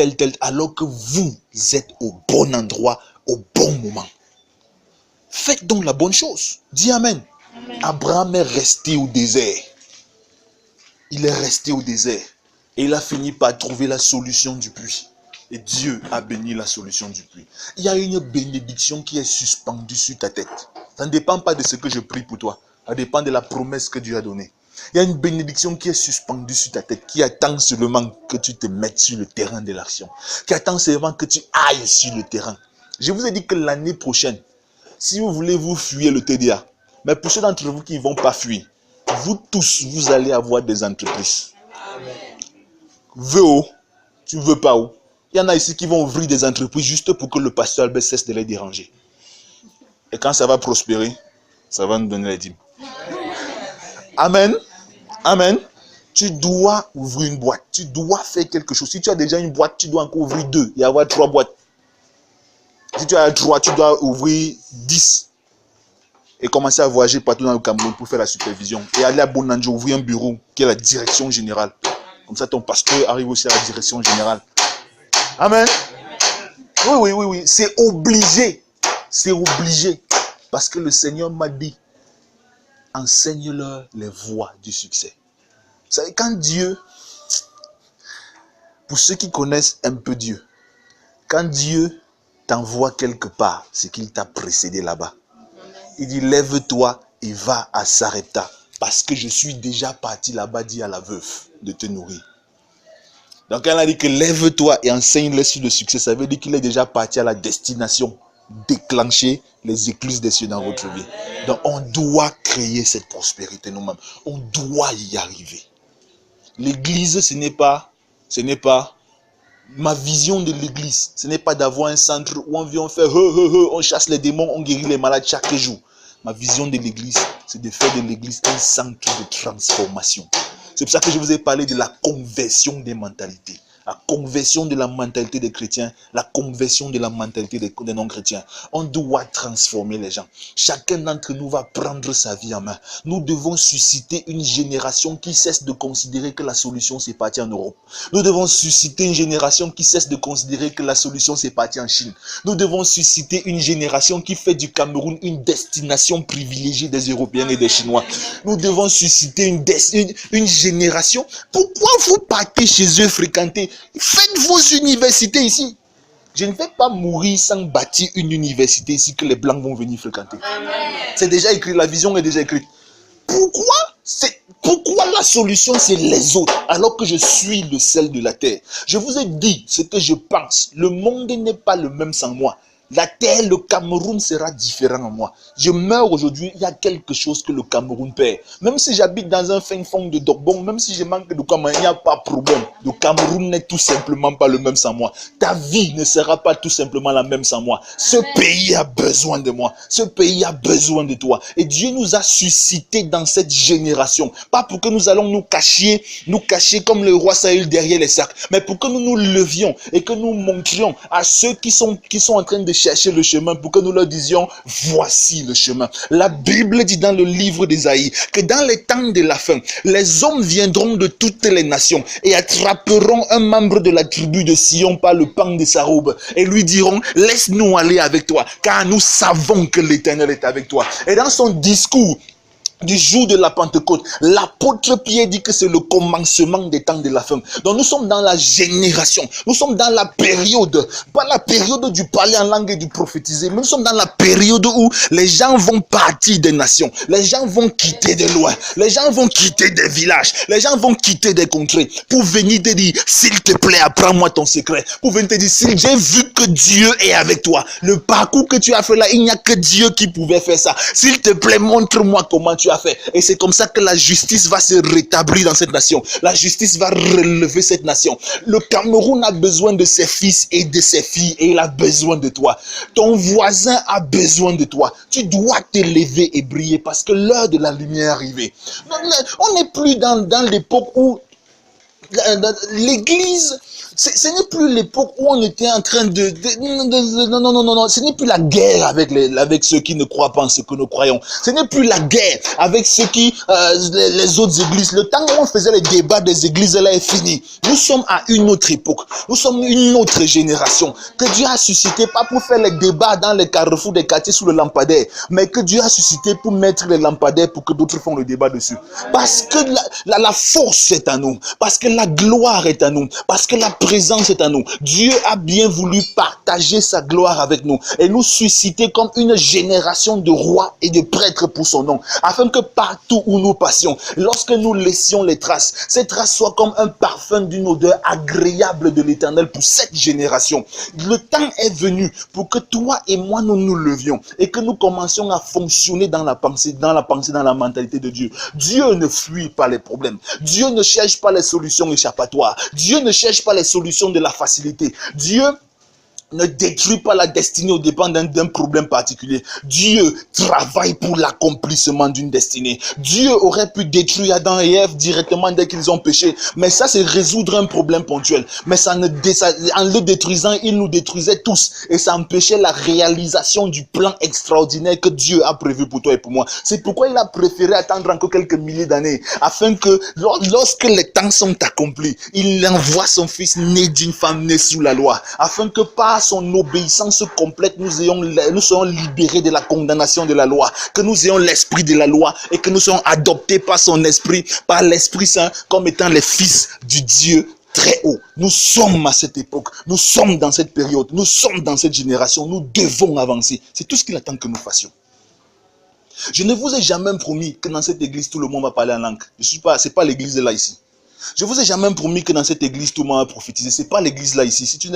alors que vous êtes au bon endroit, au bon moment? Faites donc la bonne chose. Dis Amen. Amen. Abraham est resté au désert. Il est resté au désert. Et il a fini par trouver la solution du puits. Et Dieu a béni la solution du puits. Il y a une bénédiction qui est suspendue sur ta tête. Ça ne dépend pas de ce que je prie pour toi. Ça dépend de la promesse que Dieu a donnée. Il y a une bénédiction qui est suspendue sur ta tête, qui attend seulement que tu te mettes sur le terrain de l'action, qui attend seulement que tu ailles sur le terrain. Je vous ai dit que l'année prochaine, si vous voulez vous fuir le TDA, mais pour ceux d'entre vous qui ne vont pas fuir, vous tous, vous allez avoir des entreprises. Veux où, tu ne veux pas où. Il y en a ici qui vont ouvrir des entreprises juste pour que le pasteur Albert cesse de les déranger. Et quand ça va prospérer, ça va nous donner les dîmes. Amen. Amen. Tu dois ouvrir une boîte. Tu dois faire quelque chose. Si tu as déjà une boîte, tu dois encore ouvrir 2 et avoir 3 boîtes. Si tu as 3, tu dois ouvrir 10. Et commencer à voyager partout dans le Cameroun pour faire la supervision. Et aller à Bonanjo, ouvrir un bureau qui est la direction générale. Comme ça, ton pasteur arrive aussi à la direction générale. Amen. Oui. C'est obligé. C'est obligé. Parce que le Seigneur m'a dit, enseigne-leur les voies du succès. Vous savez, quand Dieu, pour ceux qui connaissent un peu Dieu, quand Dieu t'envoie quelque part, c'est qu'il t'a précédé là-bas. Il dit, lève-toi et va à Sarepta, parce que je suis déjà parti là-bas, dit à la veuve, de te nourrir. Donc quand il a dit que lève-toi et enseigne-les sur le succès, ça veut dire qu'il est déjà parti à la destination, déclencher les écluses des cieux dans votre vie. Donc on doit créer cette prospérité nous-mêmes. On doit y arriver. L'église, ce n'est pas ma vision de l'église. Ce n'est pas d'avoir un centre où on vient, on fait on chasse les démons, on guérit les malades chaque jour. Ma vision de l'église, c'est de faire de l'église un centre de transformation. C'est pour ça que je vous ai parlé de la conversion des mentalités. La conversion de la mentalité des chrétiens, la conversion de la mentalité des non-chrétiens. On doit transformer les gens. Chacun d'entre nous va prendre sa vie en main. Nous devons susciter une génération qui cesse de considérer que la solution c'est parti en Europe. Nous devons susciter une génération qui cesse de considérer que la solution c'est parti en Chine. Nous devons susciter une génération qui fait du Cameroun une destination privilégiée des Européens et des Chinois. Nous devons susciter une génération. Pourquoi vous partez chez eux fréquenter? Faites vos universités ici. Je ne vais pas mourir sans bâtir une université ici que les Blancs vont venir fréquenter. C'est déjà écrit, la vision est déjà écrite. Pourquoi la solution c'est les autres alors que je suis le sel de la terre? Je vous ai dit ce que je pense. Le monde n'est pas le même sans moi. La terre, le Cameroun sera différent en moi. Je meurs aujourd'hui, il y a quelque chose que le Cameroun perd. Même si j'habite dans un fin fond de Dogbon, même si je manque de quoi, il n'y a pas de problème. Le Cameroun n'est tout simplement pas le même sans moi. Ta vie ne sera pas tout simplement la même sans moi. Ce pays a besoin de moi. Ce pays a besoin de toi. Et Dieu nous a suscités dans cette génération. Pas pour que nous allons nous cacher comme le roi Saül derrière les sacs, mais pour que nous nous levions et que nous montrions à ceux qui sont en train de chercher le chemin, pour que nous leur disions, voici le chemin. La Bible dit dans le livre d'Ésaïe que dans les temps de la fin, les hommes viendront de toutes les nations et attraperont un membre de la tribu de Sion par le pan de sa robe et lui diront, laisse-nous aller avec toi, car nous savons que l'Éternel est avec toi. Et dans son discours du jour de la Pentecôte, l'apôtre Pierre dit que c'est le commencement des temps de la fin. Donc nous sommes dans la génération, nous sommes dans la période, pas la période du parler en langue et du prophétiser, mais nous sommes dans la période où les gens vont partir des nations, les gens vont quitter de loin, les gens vont quitter des villages, les gens vont quitter des contrées pour venir te dire, s'il te plaît, apprends-moi ton secret, pour venir te dire, si j'ai vu que Dieu est avec toi, le parcours que tu as fait là, il n'y a que Dieu qui pouvait faire ça, s'il te plaît, montre-moi comment tu as fait. Et c'est comme ça que la justice va se rétablir dans cette nation. La justice va relever cette nation. Le Cameroun a besoin de ses fils et de ses filles et il a besoin de toi. Ton voisin a besoin de toi. Tu dois te lever et briller parce que l'heure de la lumière est arrivée. On n'est plus dans l'époque où l'église, ce n'est plus l'époque où on était en train non, ce n'est plus la guerre avec ceux qui ne croient pas en ce que nous croyons. Ce n'est plus la guerre avec ceux qui, les autres églises. Le temps où on faisait les débats des églises, là est fini. Nous sommes à une autre époque. Nous sommes une autre génération que Dieu a suscité, pas pour faire les débats dans les carrefours des quartiers sous le lampadaire, mais que Dieu a suscité pour mettre les lampadaires pour que d'autres font le débat dessus. Parce que la force est à nous. Parce que la gloire est à nous. Parce que la présence est à nous. Dieu a bien voulu partager sa gloire avec nous et nous susciter comme une génération de rois et de prêtres pour son nom, afin que partout où nous passions, lorsque nous laissions les traces, ces traces soient comme un parfum d'une odeur agréable de l'Éternel pour cette génération. Le temps est venu pour que toi et moi nous nous levions et que nous commencions à fonctionner dans la pensée, dans la mentalité de Dieu. Dieu ne fuit pas les problèmes. Dieu ne cherche pas les solutions échappatoires. Dieu ne cherche pas les solutions de la facilité. Dieu ne détruit pas la destinée au dépend d'un problème particulier. Dieu travaille pour l'accomplissement d'une destinée. Dieu aurait pu détruire Adam et Ève directement dès qu'ils ont péché, mais ça c'est résoudre un problème ponctuel. Mais en le détruisant, il nous détruisait tous et ça empêchait la réalisation du plan extraordinaire que Dieu a prévu pour toi et pour moi. C'est pourquoi il a préféré attendre encore quelques milliers d'années, afin que lorsque les temps sont accomplis, il envoie son fils né d'une femme née sous la loi, afin que par son obéissance complète, nous serons libérés de la condamnation de la loi, que nous ayons l'esprit de la loi et que nous serons adoptés par son esprit, par l'Esprit Saint, comme étant les fils du Dieu très haut. Nous sommes à cette époque, nous sommes dans cette période, nous sommes dans cette génération, nous devons avancer. C'est tout ce qu'il attend que nous fassions. Je ne vous ai jamais promis que dans cette église, tout le monde va parler en langue. C'est pas l'église là ici. Je vous ai jamais promis que dans cette église, tout le monde va prophétiser. C'est pas l'église là ici. Si tu